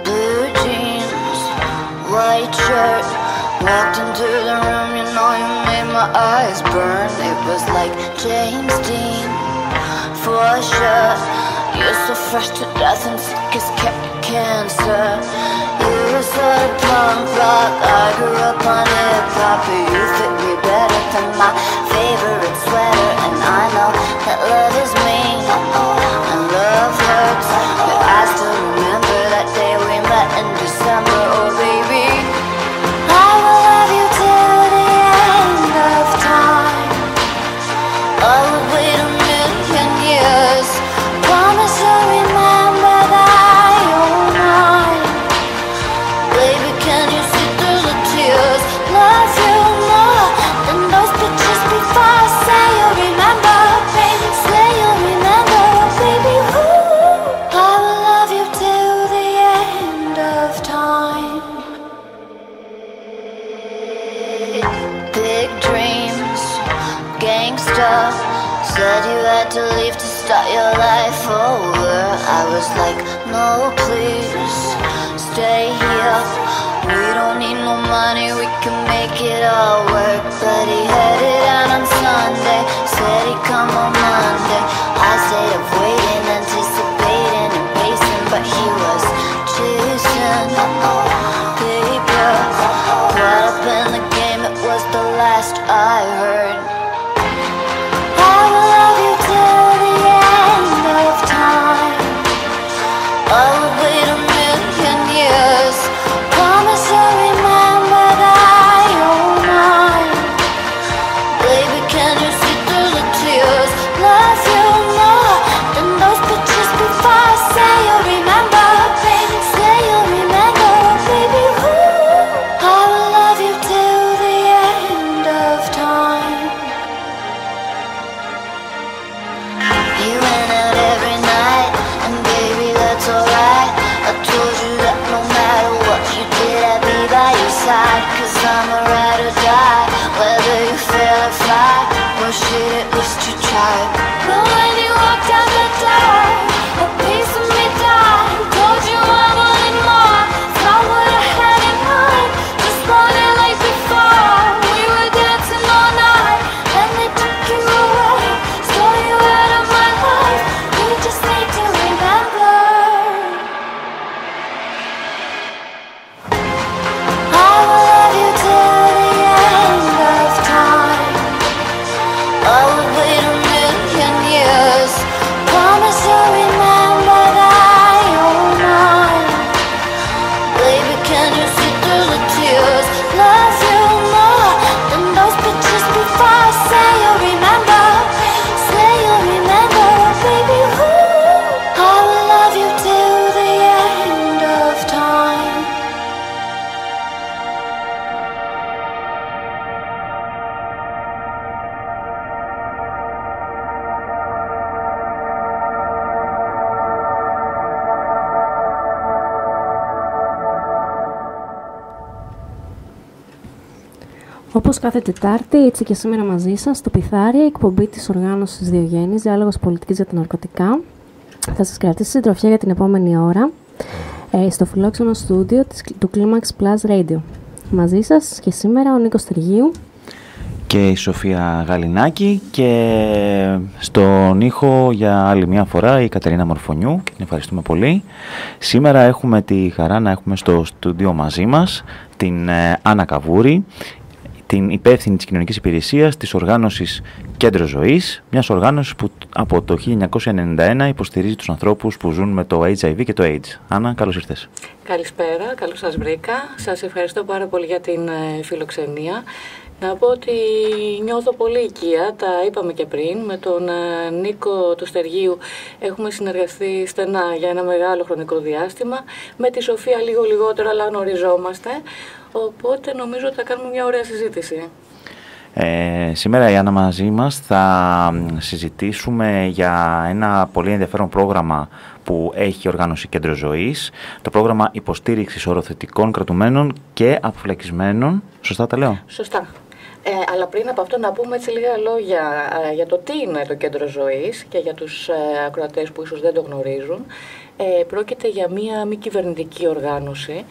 Blue jeans, white shirt. Walked into the room, you know you made my eyes burn. It was like James Dean, for sure. You're so fresh to death and sick as cancer. You were sort of punk rock, I grew up on hip-hop. You fit me better than my favorite sweater. And I know that love is mean, and love hurts, but I still remember that day we met in December. Oh baby, I will love you till the end of time. I would wait a million years. Promise you'll remember that you're mine. Baby, can you see through the tears? Love you more than those pictures before. Say you'll remember, baby. Say you'll remember, baby. Ooh, I will love you till the end of time. Big dreams, gangsta. Said you had to leave to start your life over. I was like, no please, stay here. We don't need no money, we can make it all work. But he headed out on Sunday, said he'd come on Monday. I stayed up waiting, anticipating and pacing, but he was chasing paper. Caught up in the game, it was the last I heard. I will love you till the end of time. I would wait a million years. Promise you'll remember that you're mine. Baby, can you see through the tears? Love you more than those pictures before. Say you'll remember, baby. Say you'll remember, baby. Ooh, I will love you till the end of time. You went out every night, and baby, that's alright. I told you that no matter what you did, I'd be by your side. Cause I'm a ride or die, whether you fail or fly. Well shit, at least you tried. But when you walked out the door, a piece of me died. Told you I wanted more, thought what I had in mind. Just wanted like before, we were dancing all night. Then they took you away, stole you out of my life. We just need to remember. I will love you till the end of time. I would wait a million years. Promise you'll remember that you're mine. Baby, can you see through the tears? Love you more than those pictures before. Say you'll remember, say you'll remember, baby. Ooh, I will love you till the end of time. Όπως κάθε Τετάρτη, έτσι και σήμερα μαζί σας, στο Πιθάρι, εκπομπή της οργάνωσης Διογέννης, διάλογος πολιτικής για τα ναρκωτικά. Θα σας κρατήσει συντροφιά για την επόμενη ώρα στο φιλόξενο στούντιο του Climax Plus Radio. Μαζί σας και σήμερα ο Νίκος Τεργίου και η Σοφία Γαλινάκη, και στον ήχο για άλλη μια φορά η Κατερίνα Μορφωνιού, και την ευχαριστούμε πολύ. Σήμερα έχουμε τη χαρά να έχουμε στο στούντιο μαζί μας την Άννα Καβούρη, την υπεύθυνη της κοινωνικής υπηρεσίας της οργάνωσης Κέντρο Ζωής, μιας οργάνωσης που από το 1991 υποστηρίζει τους ανθρώπους που ζουν με το HIV και το AIDS. Άννα, καλώς ήρθες. Καλησπέρα, καλώς σας βρήκα. Σας ευχαριστώ πάρα πολύ για την φιλοξενία. Να πω ότι νιώθω πολύ οικία, τα είπαμε και πριν, με τον Νίκο του Στεργίου έχουμε συνεργαστεί στενά για ένα μεγάλο χρονικό διάστημα, με τη Σοφία λίγο λιγότερο, αλλά γνωριζόμαστε, οπότε νομίζω ότι θα κάνουμε μια ωραία συζήτηση. Σήμερα η Άννα μαζί μας θα συζητήσουμε για ένα πολύ ενδιαφέρον πρόγραμμα που έχει οργάνωση Κέντρο Ζωής, το πρόγραμμα υποστήριξης οροθετικών κρατουμένων και αποφυλακισμένων. Σωστά τα λέω? Σωστά. Αλλά πριν από αυτό να πούμε έτσι λίγα λόγια για το τι είναι το Κέντρο Ζωής και για τους ακροατές που ίσως δεν το γνωρίζουν. Πρόκειται για μία μη κυβερνητική οργάνωση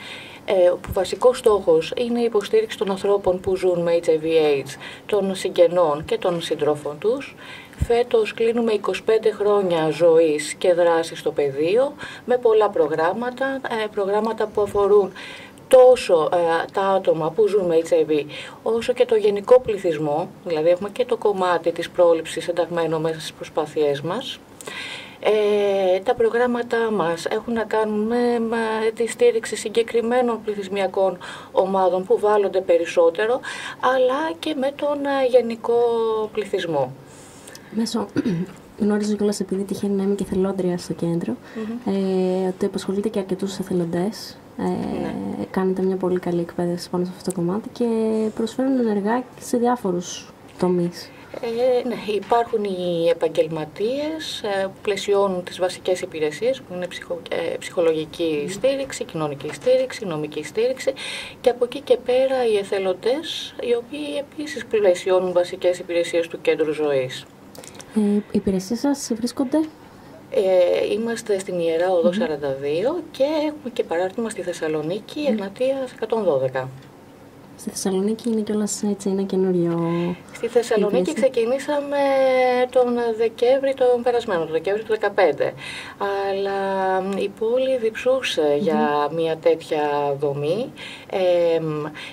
που βασικός στόχος είναι η υποστήριξη των ανθρώπων που ζουν με HIV/AIDS, των συγγενών και των συντρόφων τους. Φέτος κλείνουμε 25 χρόνια ζωής και δράσης στο πεδίο με πολλά προγράμματα που αφορούν τόσο τα άτομα που ζουν με HIV όσο και το γενικό πληθυσμό, δηλαδή έχουμε και το κομμάτι της πρόληψης ενταγμένο μέσα στις προσπάθειές μας. Τα προγράμματα μας έχουν να κάνουν με τη στήριξη συγκεκριμένων πληθυσμιακών ομάδων που βάλλονται περισσότερο, αλλά και με τον γενικό πληθυσμό. Μέσω, γνωρίζω κιόλας, επειδή τυχαίνει να είμαι και εθελόντρια στο κέντρο, ότι απασχολείται και αρκετούς εθελοντές. Κάνετε μια πολύ καλή εκπαίδευση πάνω σε αυτό το κομμάτι και προσφέρουν ενεργά σε διάφορους τομείς. Ναι, υπάρχουν οι επαγγελματίες που πλαισιώνουν τις βασικές υπηρεσίες που είναι ψυχολογική στήριξη, κοινωνική στήριξη, νομική στήριξη και από εκεί και πέρα οι εθελοντές οι οποίοι επίσης πλαισιώνουν βασικές υπηρεσίες του Κέντρου Ζωής. Οι υπηρεσίες σας βρίσκονται? Είμαστε στην Ιερά Οδό 42 και έχουμε και παράρτημα στη Θεσσαλονίκη, Εγνατίας 112. Στη Θεσσαλονίκη είναι κιόλας έτσι ένα καινούριο... Στη Θεσσαλονίκη ξεκινήσαμε τον Δεκέμβρη, τον περασμένο, τον Δεκέμβρη του 2015. Αλλά η πόλη διψούσε για μια τέτοια δομή,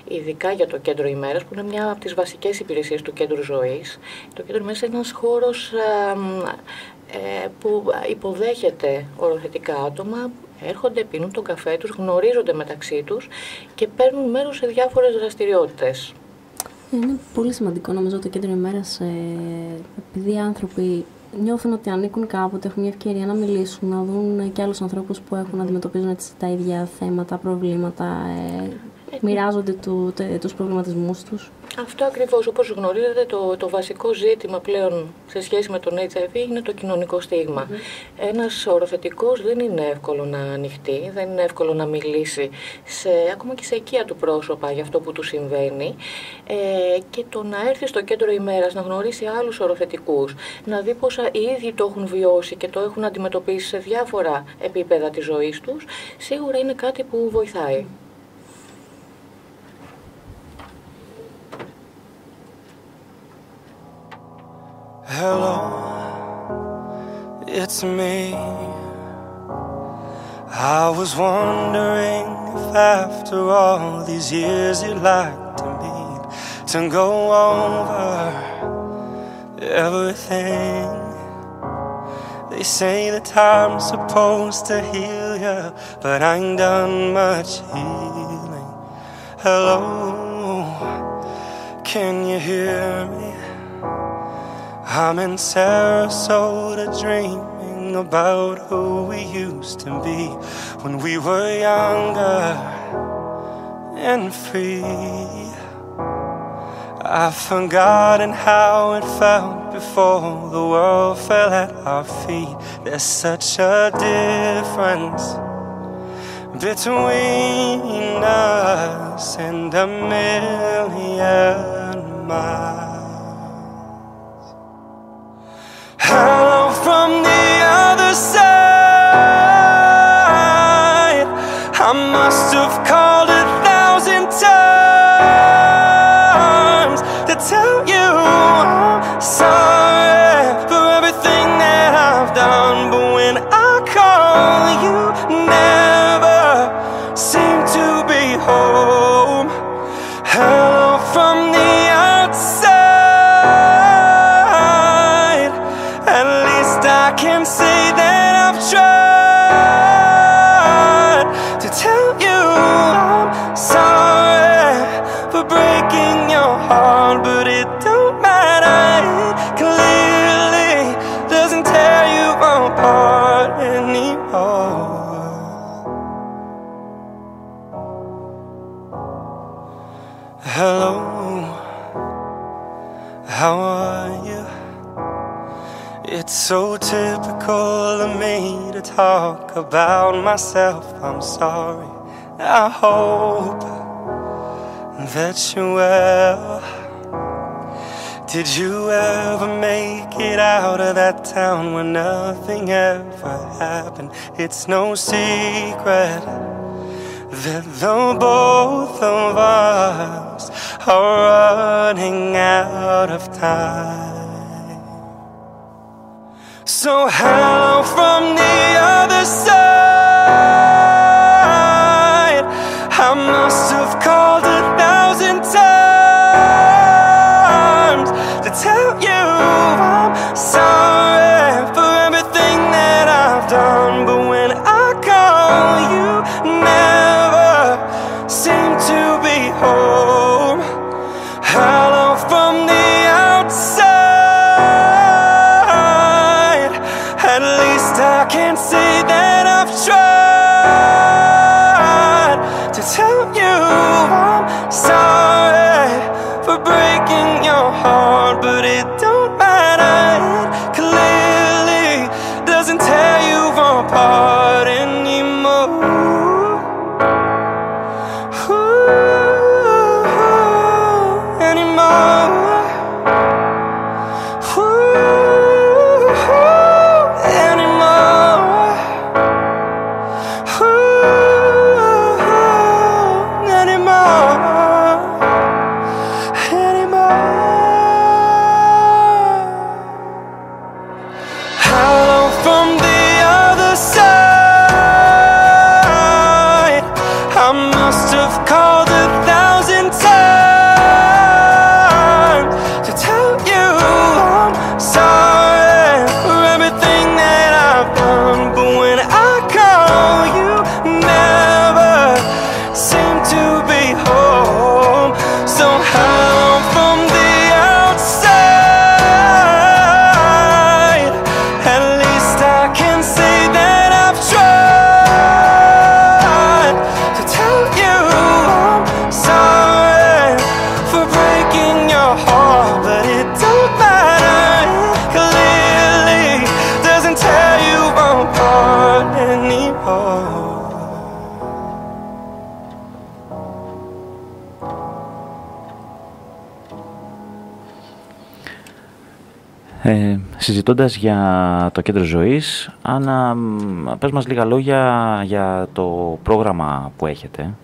ειδικά για το Κέντρο Ημέρας, που είναι μια από τις βασικές υπηρεσίες του Κέντρου Ζωής. Το Κέντρο Ημέρας είναι ένας χώρος που υποδέχεται οροθετικά άτομα, έρχονται, πίνουν τον καφέ τους, γνωρίζονται μεταξύ τους και παίρνουν μέρος σε διάφορες δραστηριότητες. Είναι πολύ σημαντικό νομίζω το Κέντρο Ημέρας, επειδή οι άνθρωποι νιώθουν ότι ανήκουν κάποτε, έχουν μια ευκαιρία να μιλήσουν, να δουν και άλλους ανθρώπους που έχουν να αντιμετωπίζουν τα ίδια θέματα, προβλήματα, μοιράζονται τους προβληματισμούς τους. Αυτό ακριβώς, όπως γνωρίζετε, το βασικό ζήτημα πλέον σε σχέση με τον HIV είναι το κοινωνικό στίγμα. Ένας οροθετικός δεν είναι εύκολο να ανοιχτεί, δεν είναι εύκολο να μιλήσει ακόμα και σε οικία του πρόσωπα για αυτό που του συμβαίνει, και το να έρθει στο Κέντρο Ημέρας, να γνωρίσει άλλους οροθετικούς, να δει πόσα οι ίδιοι το έχουν βιώσει και το έχουν αντιμετωπίσει σε διάφορα επίπεδα της ζωής τους, σίγουρα είναι κάτι που βοηθάει. Hello, it's me. I was wondering if after all these years you'd like to meet, to go over everything. They say the time's supposed to heal you, but I ain't done much healing. Hello, can you hear me? I'm in Sarasota dreaming about who we used to be when we were younger and free. I've forgotten how it felt before the world fell at our feet. There's such a difference between us and a million miles. Hello from the other side. I must have called 1,000 times to tell you I'm sorry for everything that I've done, but when I call you never seem to be home. Hello from the outside. At least I can say that I've tried to tell you I'm sorry for breaking your heart, but it don't matter. It clearly doesn't tear you apart anymore. Hello, how are you? It's so typical of me to talk about myself. I'm sorry. I hope that you're well. Did you ever make it out of that town where nothing ever happened? It's no secret that the both of us are running out of time. So hello from the other side. I must have called 1,000 times to tell you I'm sorry for everything that I've done. But when I call, you never seem to be home. Hello from the outside. At least I can say that I've tried to tell you I'm sorry for breaking your heart, but it don't matter. It clearly doesn't tear you apart anymore. Ooh, anymore. Ooh, anymore. Ooh, anymore. Hello from the other side. I must have called 1,000 times to tell you I'm sorry for everything that I've done. But when I call, you never seem to be home. So hello from the outside. At least I can say that I've tried to tell you I'm sorry for breaking your heart, but it don't matter. It clearly doesn't tear you apart anymore. Συζητώντας για το κέντρο ζωής, Άννα, πες μας λίγα λόγια για το πρόγραμμα που έχετε,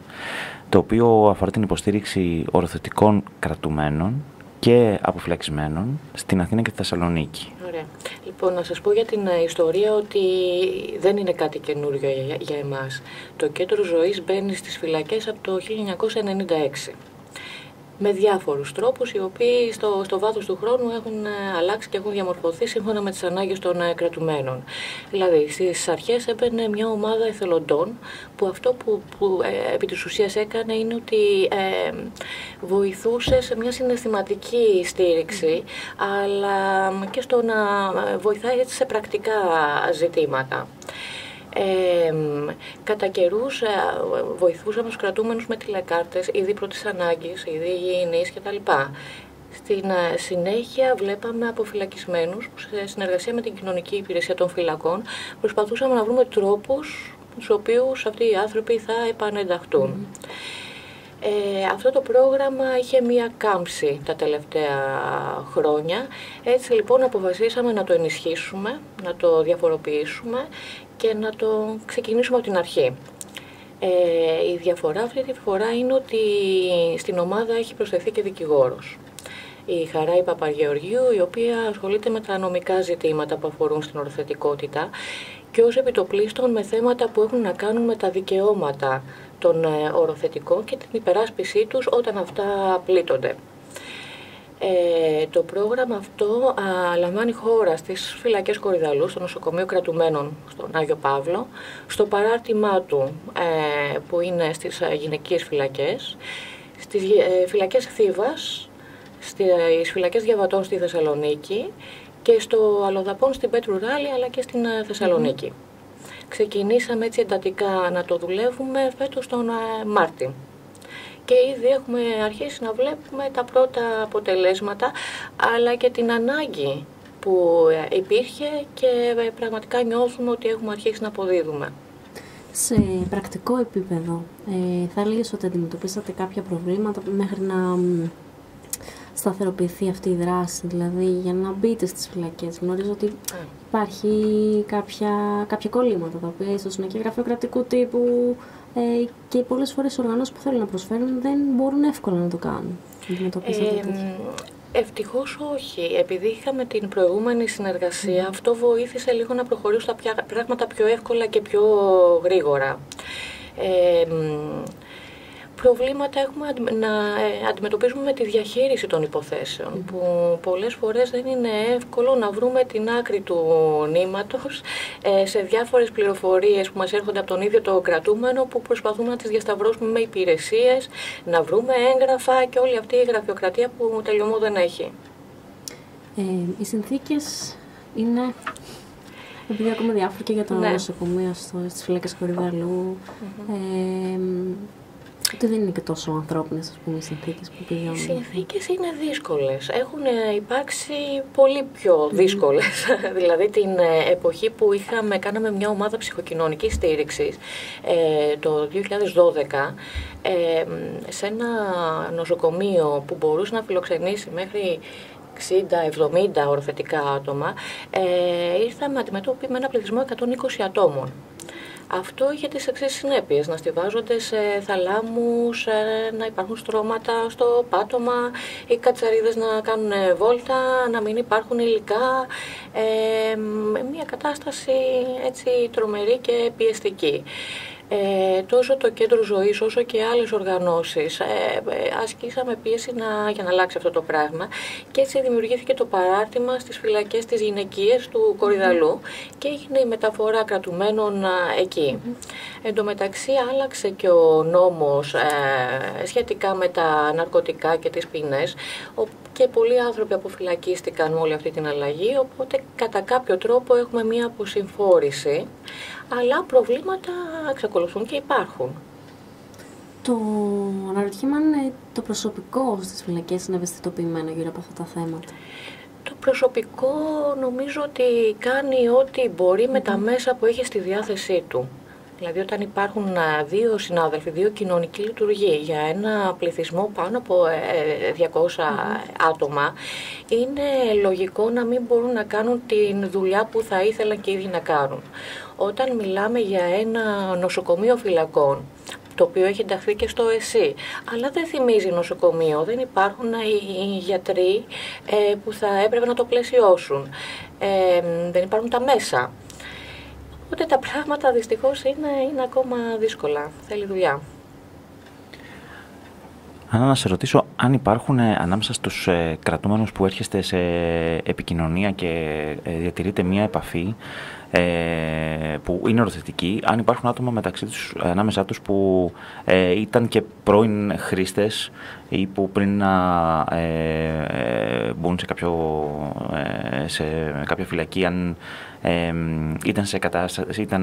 το οποίο αφορά την υποστήριξη οροθετικών κρατουμένων και αποφυλακισμένων στην Αθήνα και τη Θεσσαλονίκη. Ωραία. Λοιπόν, να σας πω για την ιστορία ότι δεν είναι κάτι καινούριο για εμάς. Το κέντρο ζωής μπαίνει στις φυλακές από το 1996. Με διάφορους τρόπους, οι οποίοι στο βάθος του χρόνου έχουν αλλάξει και έχουν διαμορφωθεί σύμφωνα με τις ανάγκες των κρατουμένων. Δηλαδή, στις αρχές έμπαινε μια ομάδα εθελοντών, που αυτό που επί της ουσίας έκανε είναι ότι βοηθούσε σε μια συναισθηματική στήριξη, αλλά και στο να βοηθάει έτσι σε πρακτικά ζητήματα. Κατά καιρούς βοηθούσαμε τους κρατούμενους με τηλεκάρτες, είδη πρώτης ανάγκης, είδη υγιεινής κτλ. Στην συνέχεια βλέπαμε αποφυλακισμένους που σε συνεργασία με την κοινωνική υπηρεσία των φυλακών προσπαθούσαμε να βρούμε τρόπους τους οποίους αυτοί οι άνθρωποι θα επανενταχτούν. Αυτό το πρόγραμμα είχε μία κάμψη τα τελευταία χρόνια. Έτσι λοιπόν αποφασίσαμε να το ενισχύσουμε, να το διαφοροποιήσουμε και να το ξεκινήσουμε από την αρχή. Η διαφορά αυτή τη φορά είναι ότι στην ομάδα έχει προσθεθεί και δικηγόρος. Η Χαράη Παπαγεωργίου, η οποία ασχολείται με τα νομικά ζητήματα που αφορούν στην οροθετικότητα και ως επιτοπλίστων με θέματα που έχουν να κάνουν με τα δικαιώματα των οροθετικών και την υπεράσπισή τους όταν αυτά πλήττονται. Το πρόγραμμα αυτό λαμβάνει χώρα στις φυλακές Κορυδαλού, στο νοσοκομείο κρατουμένων στον Άγιο Παύλο, στο παράρτημά του που είναι στις γυναικείες φυλακές, στις φυλακές Χθίβας, στις φυλακές Διαβατών στη Θεσσαλονίκη και στο Αλλοδαπών στην Πέτρου Ράλη αλλά και στην Θεσσαλονίκη. Ξεκινήσαμε έτσι εντατικά να το δουλεύουμε φέτος τον Μάρτι. Και ήδη έχουμε αρχίσει να βλέπουμε τα πρώτα αποτελέσματα, αλλά και την ανάγκη που υπήρχε και πραγματικά νιώθουμε ότι έχουμε αρχίσει να αποδίδουμε. Σε πρακτικό επίπεδο, θα έλεγες ότι αντιμετωπίσατε κάποια προβλήματα μέχρι να σταθεροποιηθεί αυτή η δράση, δηλαδή για να μπείτε στις φυλακές? Γνωρίζω ότι υπάρχει κάποια κολλήματα, τα οποία ίσως είναι και γραφειοκρατικού τύπου και πολλές φορές οι οργανώσεις που θέλουν να προσφέρουν δεν μπορούν εύκολα να το κάνουν. Ευτυχώς όχι. Επειδή είχαμε την προηγούμενη συνεργασία, αυτό βοήθησε λίγο να προχωρήσουν τα πράγματα πιο εύκολα και πιο γρήγορα. Προβλήματα έχουμε να αντιμετωπίζουμε με τη διαχείριση των υποθέσεων, που πολλές φορές δεν είναι εύκολο να βρούμε την άκρη του νήματος σε διάφορες πληροφορίες που μας έρχονται από τον ίδιο το κρατούμενο, που προσπαθούμε να τις διασταυρώσουμε με υπηρεσίες, να βρούμε έγγραφα και όλη αυτή η γραφειοκρατία που τελειωμό δεν έχει. Οι συνθήκες είναι, επειδή ακούμε διάφορα και για το νοσοκομείο στις φυλακές Κορυδαλού, ότι δεν είναι και τόσο ανθρώπινες, ας πούμε, οι συνθήκες που επιβιώνουν. Οι συνθήκες είναι δύσκολες. Έχουν υπάρξει πολύ πιο δύσκολες. Δηλαδή την εποχή που κάναμε μια ομάδα ψυχοκοινωνικής στήριξης το 2012 σε ένα νοσοκομείο που μπορούσε να φιλοξενήσει μέχρι 60-70 οροθετικά άτομα, ήρθαμε αντιμετώπιοι με ένα πληθυσμό 120 ατόμων. Αυτό είχε τις εξής συνέπειες: να στιβάζονται σε θαλάμους, να υπάρχουν στρώματα στο πάτωμα, οι κατσαρίδες να κάνουν βόλτα, να μην υπάρχουν υλικά. Μια κατάσταση έτσι τρομερή και πιεστική. Τόσο το κέντρο ζωής όσο και άλλες οργανώσεις ασκήσαμε πίεση για να αλλάξει αυτό το πράγμα, και έτσι δημιουργήθηκε το παράρτημα στις φυλακές της γυναικείας του Κορυδαλού και έγινε η μεταφορά κρατουμένων εκεί. Εν τω μεταξύ άλλαξε και ο νόμος σχετικά με τα ναρκωτικά και τις ποινές, και πολλοί άνθρωποι αποφυλακίστηκαν με όλη αυτή την αλλαγή, οπότε κατά κάποιο τρόπο έχουμε μία αποσυμφόρηση, αλλά προβλήματα εξακολουθούν και υπάρχουν. Αναρωτιέμαι αν το προσωπικό στις φυλακές είναι ευαισθητοποιημένο γύρω από αυτά τα θέματα. Το προσωπικό νομίζω ότι κάνει ό,τι μπορεί με τα μέσα που έχει στη διάθεσή του. Δηλαδή όταν υπάρχουν δύο συνάδελφοι, δύο κοινωνικοί λειτουργοί για ένα πληθυσμό πάνω από 200 άτομα, είναι λογικό να μην μπορούν να κάνουν την δουλειά που θα ήθελαν και οι ίδιοι να κάνουν. Όταν μιλάμε για ένα νοσοκομείο φυλακών, το οποίο έχει ενταχθεί και στο ΕΣΥ, αλλά δεν θυμίζει νοσοκομείο, δεν υπάρχουν οι γιατροί που θα έπρεπε να το πλαισιώσουν, δεν υπάρχουν τα μέσα. Οπότε τα πράγματα δυστυχώς είναι ακόμα δύσκολα, θέλει δουλειά. Άννα, να σε ρωτήσω αν υπάρχουν ανάμεσα στους κρατούμενους που έρχεστε σε επικοινωνία και διατηρείτε μία επαφή που είναι οροθετική, αν υπάρχουν άτομα ανάμεσά τους που ήταν και πρώην χρήστες ή που πριν να μπουν σε κάποια φυλακή, αν ήταν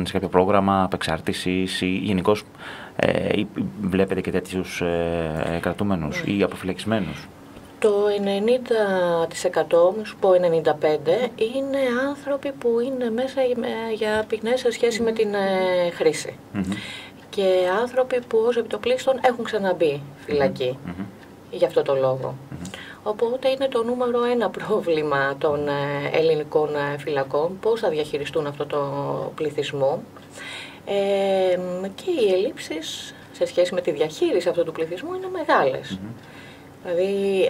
σε κάποιο πρόγραμμα απεξάρτησης ή γενικώς βλέπετε και τέτοιους κρατούμενους ή αποφυλακισμένους? Το 90%, μην σου πω 95%, είναι άνθρωποι που είναι μέσα για ποινές σε σχέση με την χρήση. Και άνθρωποι που ως επιτοπλίστων έχουν ξαναμπεί φυλακή για αυτό το λόγο. Οπότε είναι το νούμερο ένα πρόβλημα των ελληνικών φυλακών, πώς θα διαχειριστούν αυτό το πληθυσμό, και οι ελλείψεις σε σχέση με τη διαχείριση αυτού του πληθυσμού είναι μεγάλες. Δηλαδή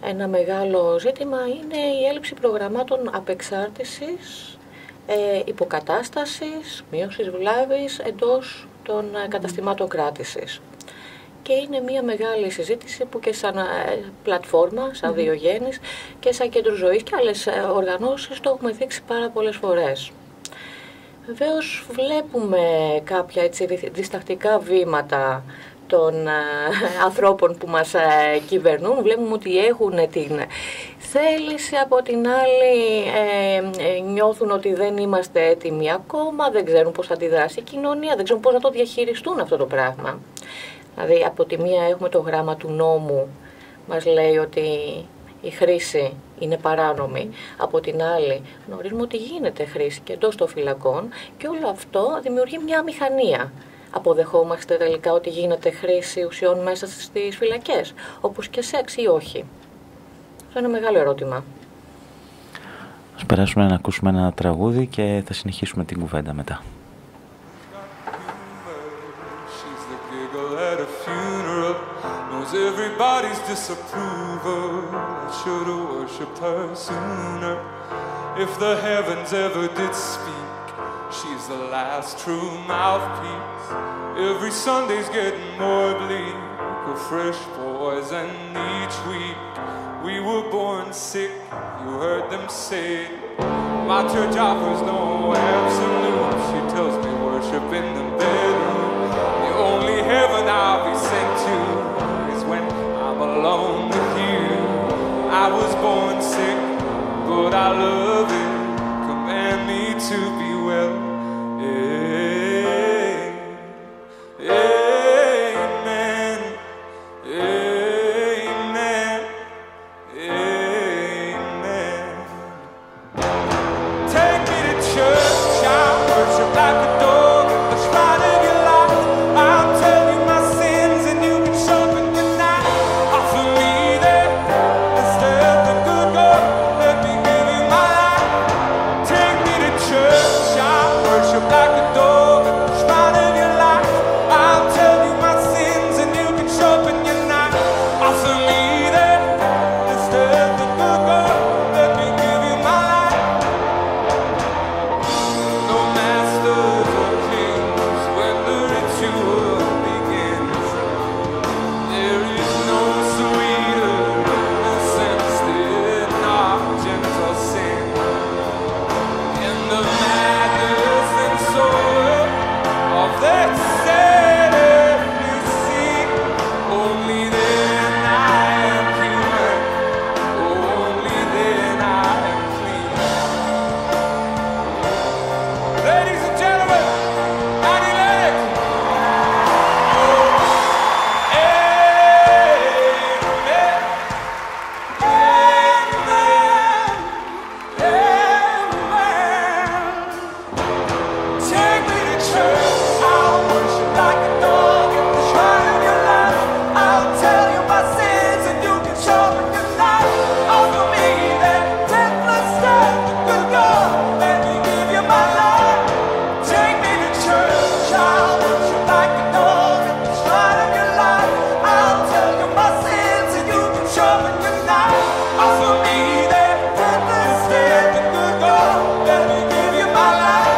ένα μεγάλο ζήτημα είναι η έλλειψη προγραμμάτων απεξάρτησης, υποκατάστασης, μείωσης βλάβης εντός των καταστημάτων κράτησης. Και είναι μια μεγάλη συζήτηση που και σαν πλατφόρμα, σαν Διογέννης και σαν κέντρο ζωής και άλλες οργανώσεις το έχουμε δείξει πάρα πολλές φορές. Βεβαίως βλέπουμε κάποια έτσι διστακτικά βήματα των ανθρώπων που μας κυβερνούν. Βλέπουμε ότι έχουν την θέληση, από την άλλη νιώθουν ότι δεν είμαστε έτοιμοι ακόμα, δεν ξέρουν πώς θα αντιδράσει η κοινωνία, δεν ξέρουν πώς να το διαχειριστούν αυτό το πράγμα. Δηλαδή από τη μία έχουμε το γράμμα του νόμου, μας λέει ότι η χρήση είναι παράνομη. Από την άλλη γνωρίζουμε ότι γίνεται χρήση και εντός των φυλακών, και όλο αυτό δημιουργεί μια μηχανία. Αποδεχόμαστε τελικά ότι γίνεται χρήση ουσιών μέσα στις φυλακές, όπως και σεξ ή όχι? Αυτό είναι ένα μεγάλο ερώτημα. Ας περάσουμε να ακούσουμε ένα τραγούδι και θα συνεχίσουμε την κουβέντα μετά. Everybody's disapproval, I should've worshipped her sooner. If the heavens ever did speak, she's the last true mouthpiece. Every Sunday's getting more bleak, a fresh poison each week. We were born sick, you heard them say. My church offers no absolute. She tells me worship in the bedroom. The only heaven I'll be sent to when I'm alone with you. I was born sick, but I love it. Command me to be well. Amen. Amen. Amen. Take me to church, I'll worship like a dog at the shrine of your life. I'll tell you my sins and you can sharpen your knife. Offer me that instead the good God, let me give you my life. Take me to church, I'll worship like a dog at the shrine of your life. I'll tell you my sins and you can sharpen your knife. Offer me that instead the good God, let me give you my life. No masters or kings when the ritual begins. There is no sweeter incense than our gentle sin. In the madness and sorrow of that sad earthly scene, only then I am human, only then I am clean. Ladies and gentlemen, Annie Lennox. Take me to church, I'll worship like a dog at the shrine of your life. I'll tell you my sins and you can sharpen your knife. Offer me that deathless step, good God, let me give you my life. Take me to church, I'll worship like a dog at the shrine of your life. I'll tell you my sins and you can sharpen your knife. Offer me that deathless step, good God, let me give you my life.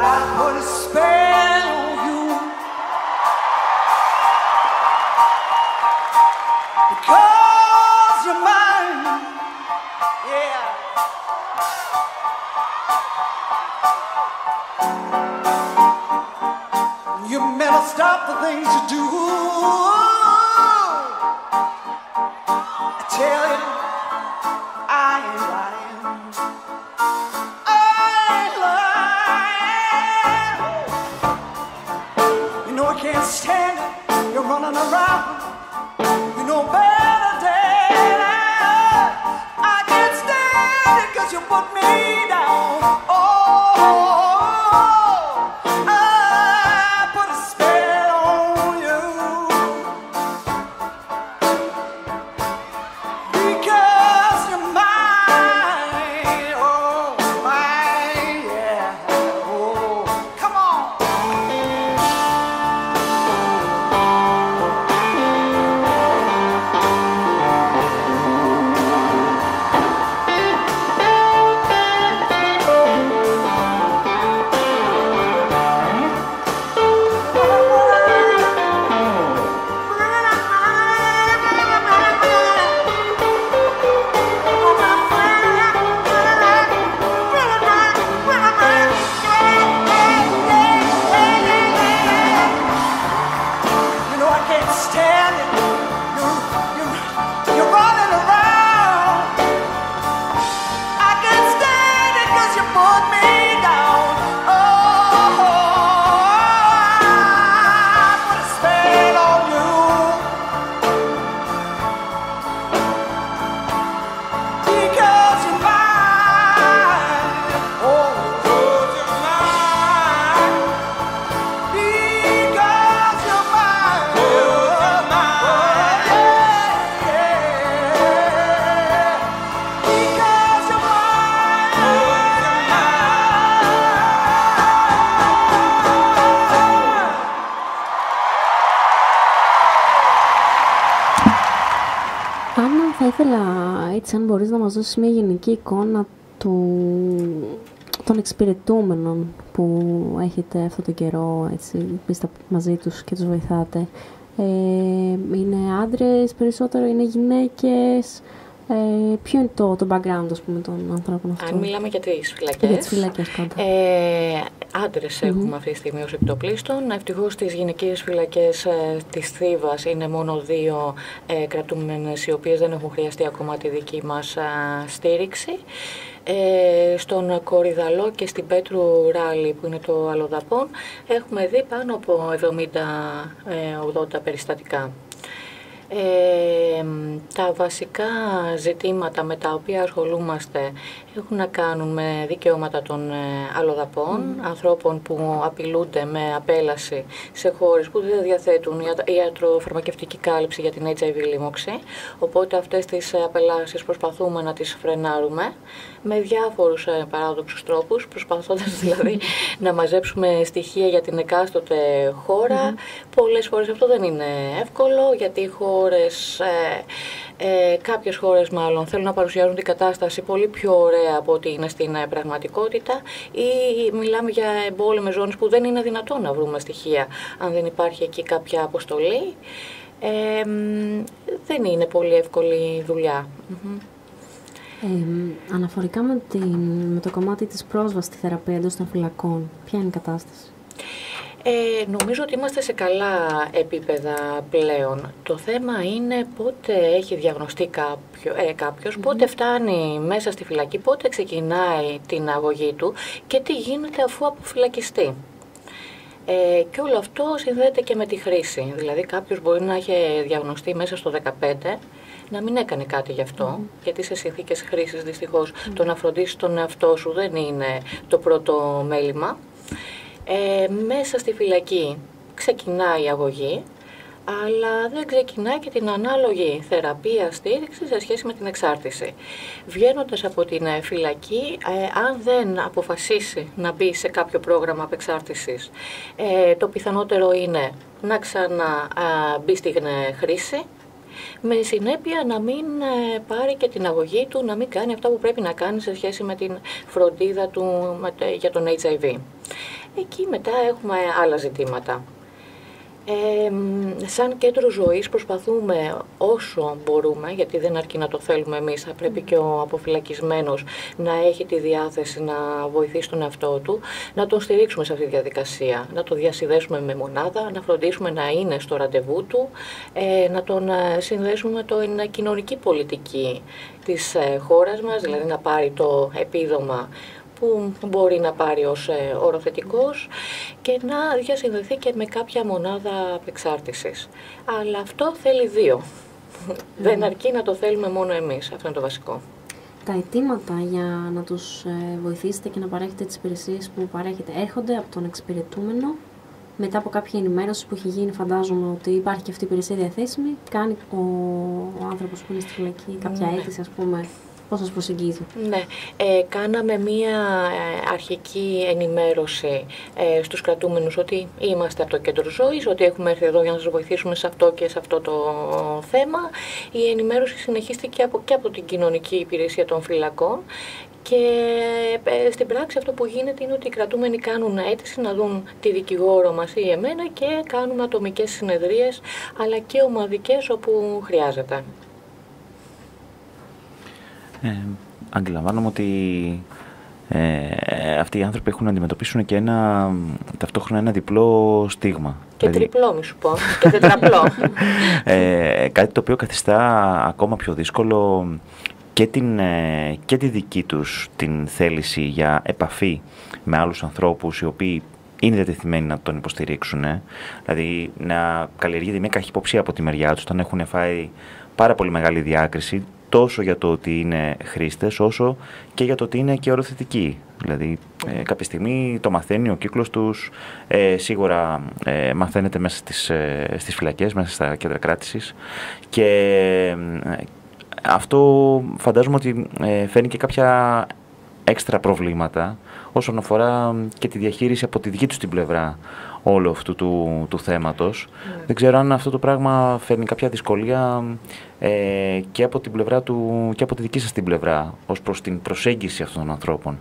I put a spell on you because you're mine. Yeah. You better stop the things you do. I tell you, I ain't lying. I ain't lying. You know I can't stand it. You're running around. You know better than I can't stand it 'cause you put me down. I put a spell on you because you're mine. Oh, mine, yeah. Oh, come on. Άννα, θα ήθελα έτσι αν μπορείς να μας δώσεις μια γενική εικόνα των εξυπηρετούμενων που έχετε αυτό το καιρό, έτσι, είστε μαζί τους και τους βοηθάτε. Είναι άντρες περισσότερο, είναι γυναίκες? Ποιο είναι το background, ας πούμε, των ανθρώπων αυτών? Αν μιλάμε για τις φυλακές, για τις φυλακές πάντα. Άντρες έχουμε αυτή τη στιγμή ως επιτοπλίστων. Ευτυχώς στις γυναικείες φυλακές της Θήβας είναι μόνο 2 κρατούμενες, οι οποίες δεν έχουν χρειαστεί ακόμα τη δική μας στήριξη. Στον Κορυδαλό και στην Πέτρου Ράλη, που είναι το Αλλοδαπών, έχουμε δει πάνω από 70-80 περιστατικά. Τα βασικά ζητήματα με τα οποία ασχολούμαστε έχουν να κάνουν με δικαιώματα των αλλοδαπών, ανθρώπων που απειλούνται με απέλαση σε χώρες που δεν διαθέτουν ιατροφαρμακευτική κάλυψη για την HIV λίμωξη. Οπότε αυτές τις απελάσεις προσπαθούμε να τις φρενάρουμε με διάφορους παράδοξους τρόπους, προσπαθώντας δηλαδή να μαζέψουμε στοιχεία για την εκάστοτε χώρα. Πολλές φορές αυτό δεν είναι εύκολο, γιατί κάποιες χώρες μάλλον θέλουν να παρουσιάζουν την κατάσταση πολύ πιο ωραία από ό,τι είναι στην πραγματικότητα, ή μιλάμε για εμπόλεμες ζώνες που δεν είναι δυνατόν να βρούμε στοιχεία αν δεν υπάρχει εκεί κάποια αποστολή. Δεν είναι πολύ εύκολη δουλειά. Αναφορικά με το κομμάτι της πρόσβασης στη θεραπεία εντός των φυλακών, ποια είναι η κατάσταση? Νομίζω ότι είμαστε σε καλά επίπεδα πλέον. Το θέμα είναι πότε έχει διαγνωστεί κάποιος, πότε φτάνει μέσα στη φυλακή, πότε ξεκινάει την αγωγή του και τι γίνεται αφού αποφυλακιστεί. Και όλο αυτό συνδέεται και με τη χρήση. Δηλαδή κάποιος μπορεί να έχει διαγνωστεί μέσα στο 15, να μην έκανε κάτι γι' αυτό, γιατί σε συνθήκες χρήσης δυστυχώς το να φροντίσεις τον εαυτό σου δεν είναι το πρώτο μέλημα. Μέσα στη φυλακή ξεκινάει η αγωγή, αλλά δεν ξεκινάει και την ανάλογη θεραπεία στήριξη σε σχέση με την εξάρτηση. Βγαίνοντας από την φυλακή, αν δεν αποφασίσει να μπει σε κάποιο πρόγραμμα απεξάρτησης, το πιθανότερο είναι να ξαναμπεί στην χρήση, με συνέπεια να μην πάρει και την αγωγή του, να μην κάνει αυτά που πρέπει να κάνει σε σχέση με την φροντίδα του για τον HIV. Εκεί μετά έχουμε άλλα ζητήματα. Σαν κέντρο ζωής προσπαθούμε όσο μπορούμε, γιατί δεν αρκεί να το θέλουμε εμείς, θα πρέπει και ο αποφυλακισμένος να έχει τη διάθεση να βοηθήσει τον εαυτό του, να τον στηρίξουμε σε αυτή τη διαδικασία, να τον διασυνδέσουμε με μονάδα, να φροντίσουμε να είναι στο ραντεβού του, να τον συνδέσουμε με την κοινωνική πολιτική της χώρας μας, δηλαδή να πάρει το επίδομα που μπορεί να πάρει ως οροθετικός και να διασυνδεθεί και με κάποια μονάδα απεξάρτησης. Αλλά αυτό θέλει 2. Δεν αρκεί να το θέλουμε μόνο εμείς. Αυτό είναι το βασικό. Τα αιτήματα για να τους βοηθήσετε και να παρέχετε τις υπηρεσίες που παρέχετε έρχονται από τον εξυπηρετούμενο. Μετά από κάποια ενημέρωση που έχει γίνει, φαντάζομαι ότι υπάρχει και αυτή η υπηρεσία διαθέσιμη. Κάνει ο άνθρωπος που είναι στη φυλακή κάποια αίτηση, ας πούμε. Πώς σας προσεγγίζει? Ναι, κάναμε μία αρχική ενημέρωση στους κρατούμενους ότι είμαστε από το κέντρο ζωής, ότι έχουμε έρθει εδώ για να σας βοηθήσουμε σε αυτό και σε αυτό το θέμα. Η ενημέρωση συνεχίστηκε και από την κοινωνική υπηρεσία των φυλακών. Και στην πράξη αυτό που γίνεται είναι ότι οι κρατούμενοι κάνουν αίτηση να δουν τη δικηγόρο μας ή εμένα και κάνουμε ατομικές συνεδρίες, αλλά και ομαδικές όπου χρειάζεται. Αντιλαμβάνομαι ότι αυτοί οι άνθρωποι έχουν να αντιμετωπίσουν και ταυτόχρονα ένα διπλό στίγμα. Και δηλαδή, τριπλό μη σου πω, και τετραπλό. Κάτι το οποίο καθιστά ακόμα πιο δύσκολο και τη δική τους την θέληση για επαφή με άλλους ανθρώπους οι οποίοι είναι διατεθειμένοι να τον υποστηρίξουν. Δηλαδή να καλλιεργείται μια καχυποψία από τη μεριά τους όταν έχουν φάει πάρα πολύ μεγάλη διάκριση, τόσο για το ότι είναι χρήστες, όσο και για το ότι είναι και οροθετικοί. Δηλαδή, κάποια στιγμή το μαθαίνει ο κύκλος τους, σίγουρα μαθαίνεται μέσα στις φυλακές, μέσα στα κέντρα κράτησης και αυτό φαντάζομαι ότι φέρνει και κάποια έξτρα προβλήματα όσον αφορά και τη διαχείριση από τη δική τους την πλευρά όλου αυτού του θέματος. Δεν ξέρω αν αυτό το πράγμα φέρνει κάποια δυσκολία και από την πλευρά του και από τη δική σας την πλευρά ως προς την προσέγγιση αυτών των ανθρώπων.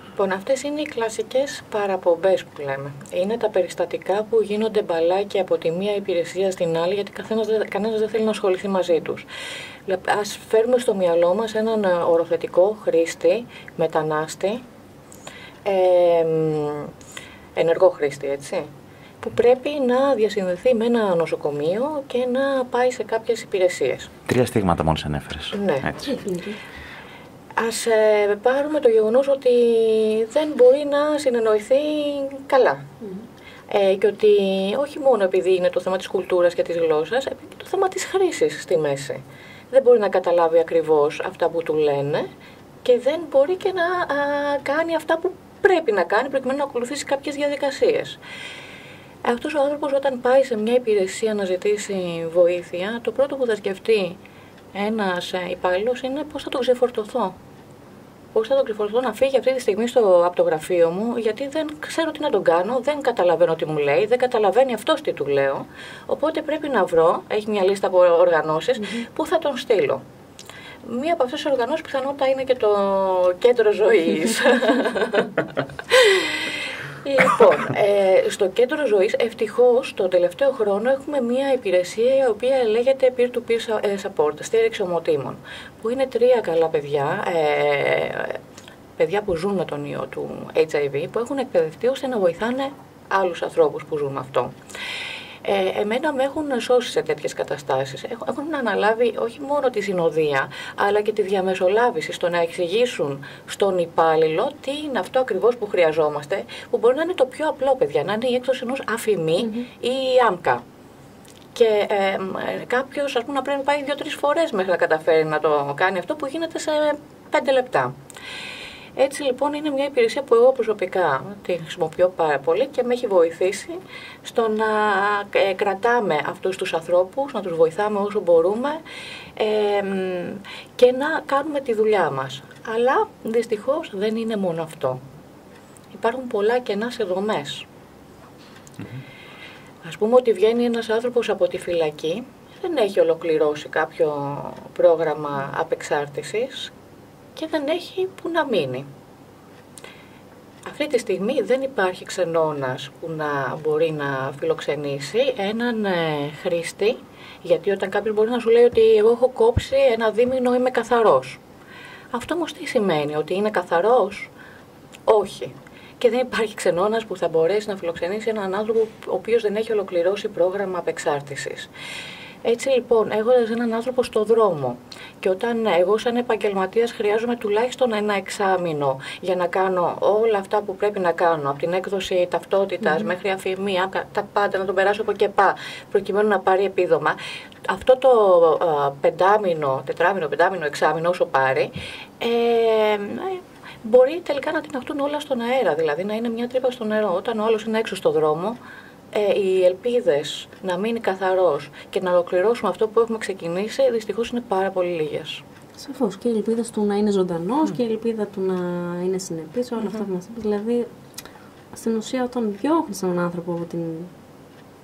Λοιπόν, αυτές είναι οι κλασικές παραπομπές που λέμε. Είναι τα περιστατικά που γίνονται μπαλάκια από τη μία υπηρεσία στην άλλη, γιατί κανένας δεν θέλει να ασχοληθεί μαζί τους. Ας φέρουμε στο μυαλό μας έναν οροθετικό χρήστη, μετανάστη, ενεργό χρήστη, έτσι, που πρέπει να διασυνδεθεί με ένα νοσοκομείο και να πάει σε κάποιες υπηρεσίες. 3 στίγματα μόλις ανέφερες. Ναι. Έτσι. Ας πάρουμε το γεγονός ότι δεν μπορεί να συνεννοηθεί καλά. Και ότι όχι μόνο επειδή είναι το θέμα της κουλτούρας και της γλώσσας, επειδή το θέμα της χρήσης στη μέση. Δεν μπορεί να καταλάβει ακριβώς αυτά που του λένε και δεν μπορεί και να κάνει αυτά που πρέπει να κάνει προκειμένου να ακολουθήσει κάποιες διαδικασίες. Αυτός ο άνθρωπος όταν πάει σε μια υπηρεσία να ζητήσει βοήθεια, το πρώτο που θα σκεφτεί ένας υπάλληλος είναι πώς θα τον ξεφορτωθώ. Πώς θα τον ξεφορτωθώ να φύγει αυτή τη στιγμή από το γραφείο μου, γιατί δεν ξέρω τι να τον κάνω, δεν καταλαβαίνω τι μου λέει, δεν καταλαβαίνει αυτός τι του λέω. Οπότε πρέπει να βρω, έχει μια λίστα από οργανώσεις, πού θα τον στείλω. Μία από αυτές τις οργανώσεις πιθανότατα είναι και το κέντρο ζωής. Λοιπόν, στο κέντρο ζωής, ευτυχώς, το τελευταίο χρόνο έχουμε μία υπηρεσία η οποία λέγεται peer-to-peer support, στήριξη ομοτήμων, που είναι 3 καλά παιδιά, παιδιά που ζουν με τον ιό του HIV, που έχουν εκπαιδευτεί ώστε να βοηθάνε άλλους ανθρώπους που ζουν με αυτό. Εμένα με έχουν σώσει σε τέτοιες καταστάσεις. Έχουν αναλάβει όχι μόνο τη συνοδεία, αλλά και τη διαμεσολάβηση στο να εξηγήσουν στον υπάλληλο τι είναι αυτό ακριβώς που χρειαζόμαστε, που μπορεί να είναι το πιο απλό, παιδιά, να είναι η έκδοση ενός αφημί ή άμκα. Και κάποιος, ας πούμε, να πρέπει να πάει 2-3 φορές μέχρι να καταφέρει να το κάνει αυτό, που γίνεται σε 5 λεπτά. Έτσι λοιπόν είναι μια υπηρεσία που εγώ προσωπικά τη χρησιμοποιώ πάρα πολύ και με έχει βοηθήσει στο να κρατάμε αυτούς τους ανθρώπους, να τους βοηθάμε όσο μπορούμε και να κάνουμε τη δουλειά μας. Αλλά δυστυχώς δεν είναι μόνο αυτό. Υπάρχουν πολλά κενά σε δομές. Ας πούμε ότι βγαίνει ένας άνθρωπος από τη φυλακή, δεν έχει ολοκληρώσει κάποιο πρόγραμμα απεξάρτησης και δεν έχει που να μείνει. Αυτή τη στιγμή δεν υπάρχει ξενώνας που να μπορεί να φιλοξενήσει έναν χρήστη, γιατί όταν κάποιος μπορεί να σου λέει ότι εγώ έχω κόψει 1 δίμηνο, είμαι καθαρός. Αυτό όμως τι σημαίνει, ότι είναι καθαρός? Όχι. Και δεν υπάρχει ξενώνας που θα μπορέσει να φιλοξενήσει έναν άνθρωπο ο οποίος δεν έχει ολοκληρώσει πρόγραμμα απεξάρτησης. Έτσι λοιπόν, έχοντας έναν άνθρωπο στο δρόμο και όταν εγώ σαν επαγγελματίας χρειάζομαι τουλάχιστον 1 εξάμηνο για να κάνω όλα αυτά που πρέπει να κάνω, από την έκδοση ταυτότητας μέχρι αφημία, τα πάντα, να τον περάσω από και πά, προκειμένου να πάρει επίδομα, αυτό το 5μηνο, 4μηνο, 5μηνο, 6μηνο όσο πάρει, μπορεί τελικά να τιναχτούν όλα στον αέρα, δηλαδή να είναι μια τρύπα στο νερό. Όταν ο άλλος είναι έξω στο δρόμο, οι ελπίδες να μείνει καθαρός και να ολοκληρώσουμε αυτό που έχουμε ξεκινήσει, δυστυχώς είναι πάρα πολύ λίγες. Σαφώς. Και οι ελπίδες του να είναι ζωντανός και η ελπίδα του να είναι συνεπής, όλα αυτά που μας είπες. Δηλαδή, στην ουσία, όταν διώχνεις έναν άνθρωπο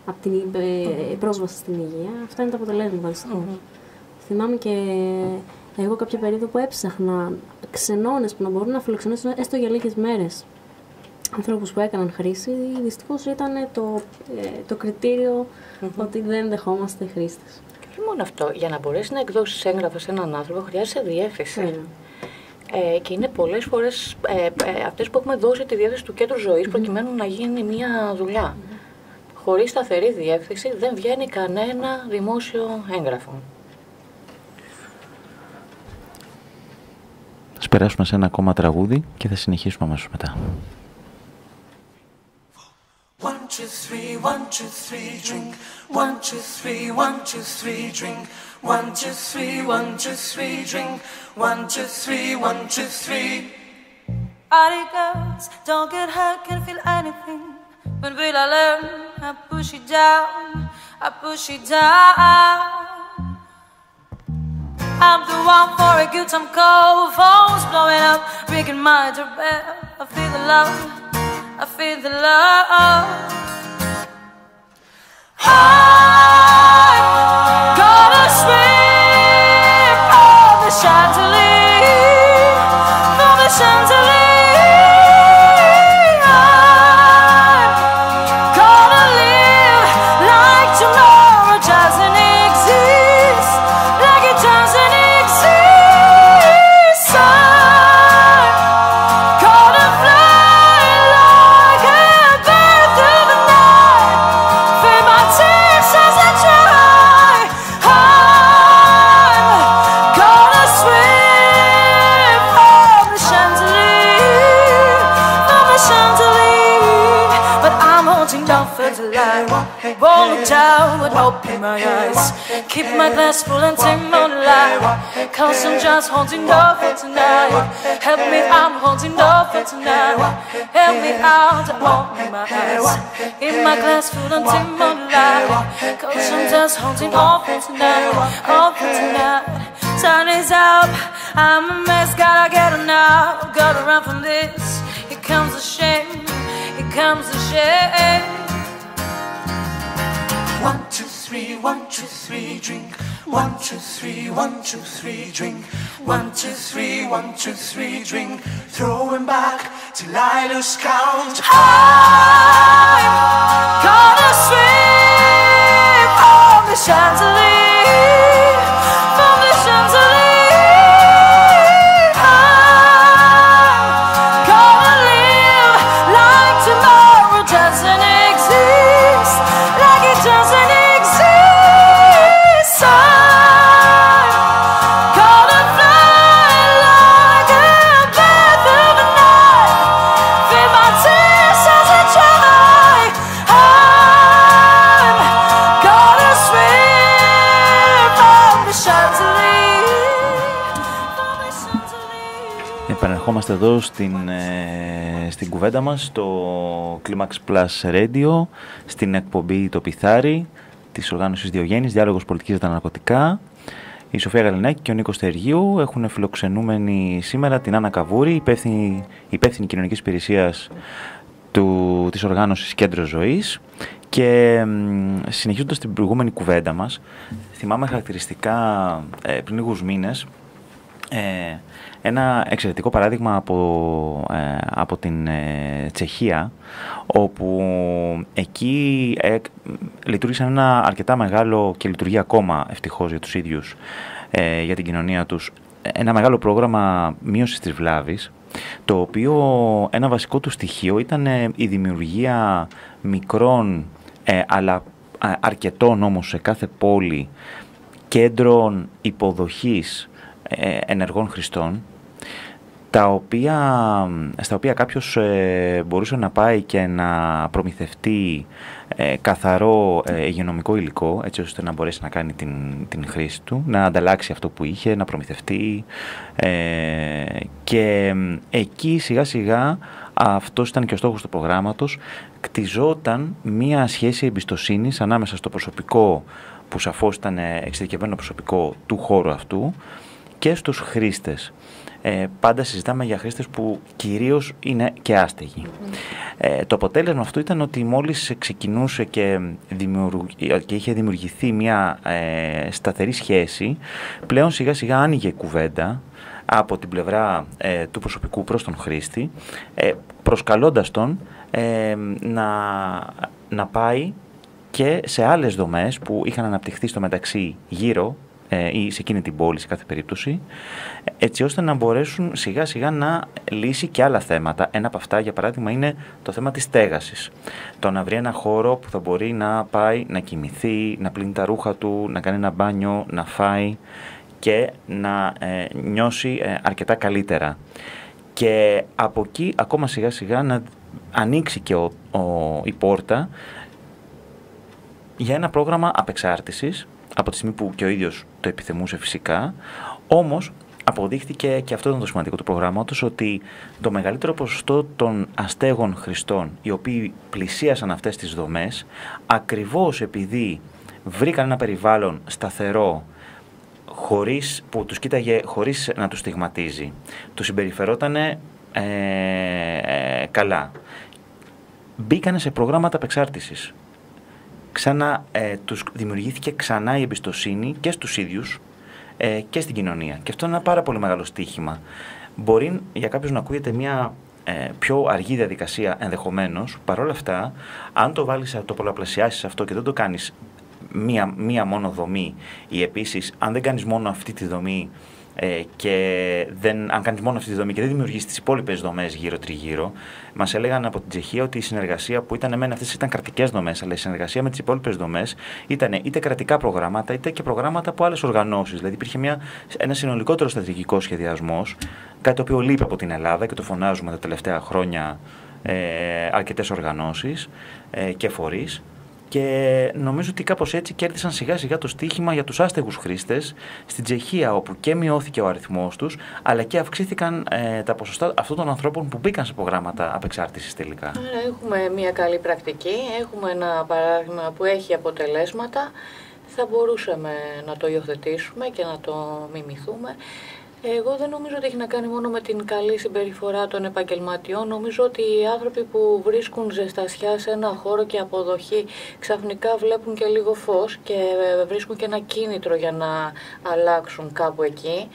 από την πρόσβαση στην υγεία, αυτά είναι τα αποτελέσματα. Θυμάμαι και εγώ κάποια περίοδο που έψαχνα ξενώνες που να μπορούν να φιλοξενήσουν έστω για λίγες μέρες ανθρώπους που έκαναν χρήση, δυστυχώς ήταν το κριτήριο ότι δεν δεχόμαστε χρήστες. Και όχι μόνο αυτό, για να μπορέσει να εκδώσεις έγγραφα σε έναν άνθρωπο χρειάζεται διεύθυνση. Και είναι πολλές φορές αυτές που έχουμε δώσει τη διεύθυνση του κέντρου ζωής προκειμένου να γίνει μια δουλειά. Χωρίς σταθερή διεύθυνση δεν βγαίνει κανένα δημόσιο έγγραφο. Ας περάσουμε σε ένα ακόμα τραγούδι και θα συνεχίσουμε αμέσως μετά. 1, 2, 3, 1, 2, 3, drink. 1, 2, 3, 1, 2, 3, drink. 1, 2, 3, 1, 2, 3, drink. 1, 2, 3, 1, 2, 3. All the girls don't get hurt, can feel anything. When will I learn? I push it down, I push it down. I'm the one for a good time call, phones blowing up, ringing my doorbell. I feel the love, I feel the love. I'm gonna swim from the chandelier, from the chandelier. I'm gonna live like tomorrow doesn't exist, like it doesn't exist. I'm gonna fly like a bird through the night, feel my tears as I try. I'm gonna swim from the chandelier, from the chandelier. But I'm holding on for the light, won't look down, but open my eyes. Keep my glass full until moonlight, 'cause I'm just holding on for tonight. Help me, I'm holding on for tonight. Help me out, open my eyes. Keep my glass full until moonlight, 'cause I'm just holding on for tonight. On for tonight. Sun is up, I'm a mess, gotta get on now. Gotta run from this, here comes the shame, here comes the shame. 1, 2, 3, 1, 2, 3, drink. 1, 2, 3, 1, 2, 3, drink. 1, 2, 3, 1, 2, 3, drink. Throwing back till I lose count. I'm gonna swim from the chandelier, from the chandelier. I'm gonna live like tomorrow doesn't exist, like it doesn't exist. I'm gonna fly like a bird through the night, feel my tears as I try. I'm gonna swim from the chandelier, from the chandelier. Επανερχόμαστε εδώ στην κουβέντα μας, στο Climax Plus Radio, στην εκπομπή «Το Πιθάρι» της οργάνωσης Διογέννης, διάλογος πολιτικής για τα ναρκωτικά. Η Σοφία Γαλινάκη και ο Νίκος Στεργίου έχουν φιλοξενούμενοι σήμερα την Άννα Καβούρη, υπεύθυνη κοινωνικής υπηρεσίας της οργάνωσης Κέντρο Ζωής. Και συνεχίζοντας την προηγούμενη κουβέντα μας, θυμάμαι χαρακτηριστικά πριν λίγους μήνες ένα εξαιρετικό παράδειγμα από την Τσεχία, όπου εκεί λειτουργήσαν ένα αρκετά μεγάλο και λειτουργεί ακόμα ευτυχώς για τους ίδιους, για την κοινωνία τους, ένα μεγάλο πρόγραμμα μείωσης της βλάβης, το οποίο ένα βασικό του στοιχείο ήταν η δημιουργία μικρών αλλά αρκετών όμως σε κάθε πόλη κέντρων υποδοχής ενεργών χρηστών, στα οποία κάποιος μπορούσε να πάει και να προμηθευτεί καθαρό υγειονομικό υλικό, έτσι ώστε να μπορέσει να κάνει την χρήση του, να ανταλλάξει αυτό που είχε, να προμηθευτεί, και εκεί σιγά σιγά, αυτός ήταν και ο στόχος του προγράμματος, κτιζόταν μία σχέση εμπιστοσύνης ανάμεσα στο προσωπικό, που σαφώς ήταν εξειδικευμένο προσωπικό του χώρου αυτού, και στους χρήστες. Πάντα συζητάμε για χρήστες που κυρίως είναι και άστεγοι. Το αποτέλεσμα αυτού ήταν ότι μόλις ξεκινούσε και είχε δημιουργηθεί μια σταθερή σχέση, πλέον σιγά σιγά άνοιγε κουβέντα από την πλευρά του προσωπικού προς τον χρήστη, προσκαλώντας τον να πάει και σε άλλες δομές που είχαν αναπτυχθεί στο μεταξύ γύρω ή σε εκείνη την πόλη σε κάθε περίπτωση, έτσι ώστε να μπορέσουν σιγά σιγά να λύσει και άλλα θέματα. Ένα από αυτά, για παράδειγμα, είναι το θέμα της στέγασης. Το να βρει ένα χώρο που θα μπορεί να πάει να κοιμηθεί, να πλύνει τα ρούχα του, να κάνει ένα μπάνιο, να φάει και να νιώσει αρκετά καλύτερα. Και από εκεί ακόμα σιγά σιγά να ανοίξει και η πόρτα για ένα πρόγραμμα απεξάρτησης, από τη στιγμή που και ο ίδιος το επιθυμούσε φυσικά. Όμως αποδείχθηκε, και αυτό ήταν το σημαντικό του προγράμματος, ότι το μεγαλύτερο ποσοστό των αστέγων χρηστών, οι οποίοι πλησίασαν αυτές τις δομές, ακριβώς επειδή βρήκαν ένα περιβάλλον σταθερό, που τους κοίταγε χωρίς να τους στιγματίζει, τους συμπεριφερότανε καλά, μπήκανε σε προγράμματα απεξάρτησης. τους δημιουργήθηκε ξανά η εμπιστοσύνη και στους ίδιους και στην κοινωνία. Και αυτό είναι ένα πάρα πολύ μεγάλο στοίχημα. Μπορεί για κάποιους να ακούγεται μια πιο αργή διαδικασία ενδεχομένως, παρόλα αυτά, αν το βάλεις, το πολλαπλασιάσεις αυτό και δεν το κάνεις μία μόνο δομή, ή επίσης αν δεν κάνεις μόνο αυτή τη δομή αν κάνεις μόνο αυτή τη δομή και δεν δημιουργείς τις υπόλοιπες δομές γύρω-τριγύρω, μας έλεγαν από την Τσεχία ότι η συνεργασία που ήταν αυτές ήταν κρατικές δομές, αλλά η συνεργασία με τις υπόλοιπες δομές ήταν είτε κρατικά προγράμματα είτε και προγράμματα από άλλες οργανώσεις. Δηλαδή υπήρχε ένα συνολικότερο στρατηγικό σχεδιασμός, κάτι το οποίο λείπει από την Ελλάδα και το φωνάζουμε τα τελευταία χρόνια αρκετές οργανώσεις και φορείς. Και νομίζω ότι κάπως έτσι κέρδισαν σιγά σιγά το στοίχημα για τους άστεγους χρήστες στην Τσεχία, όπου και μειώθηκε ο αριθμός τους, αλλά και αυξήθηκαν τα ποσοστά αυτών των ανθρώπων που μπήκαν σε προγράμματα απεξάρτησης τελικά. Άρα έχουμε μια καλή πρακτική, έχουμε ένα παράδειγμα που έχει αποτελέσματα, θα μπορούσαμε να το υιοθετήσουμε και να το μιμηθούμε. Εγώ δεν νομίζω ότι έχει να κάνει μόνο με την καλή συμπεριφορά των επαγγελματιών. Νομίζω ότι οι άνθρωποι που βρίσκουν ζεστασιά σε ένα χώρο και αποδοχή ξαφνικά βλέπουν και λίγο φως και βρίσκουν και ένα κίνητρο για να αλλάξουν κάπου εκεί,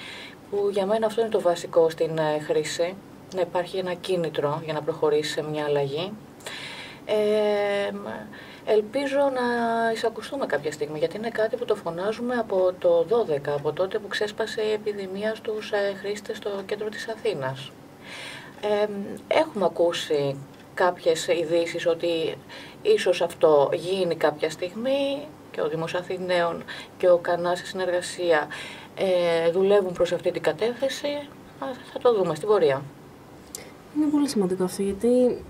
που για μένα αυτό είναι το βασικό στην χρήση, να υπάρχει ένα κίνητρο για να προχωρήσει σε μια αλλαγή. Ελπίζω να εισακουστούμε κάποια στιγμή, γιατί είναι κάτι που το φωνάζουμε από το 12, από τότε που ξέσπασε η επιδημία στους χρήστες στο κέντρο της Αθήνας. Έχουμε ακούσει κάποιες ειδήσεις ότι ίσως αυτό γίνει κάποια στιγμή και ο Δήμος Αθηναίων και ο Κανάς σε συνεργασία δουλεύουν προς αυτή την κατεύθυνση. Θα το δούμε στην πορεία. Είναι πολύ σημαντικό αυτό, γιατί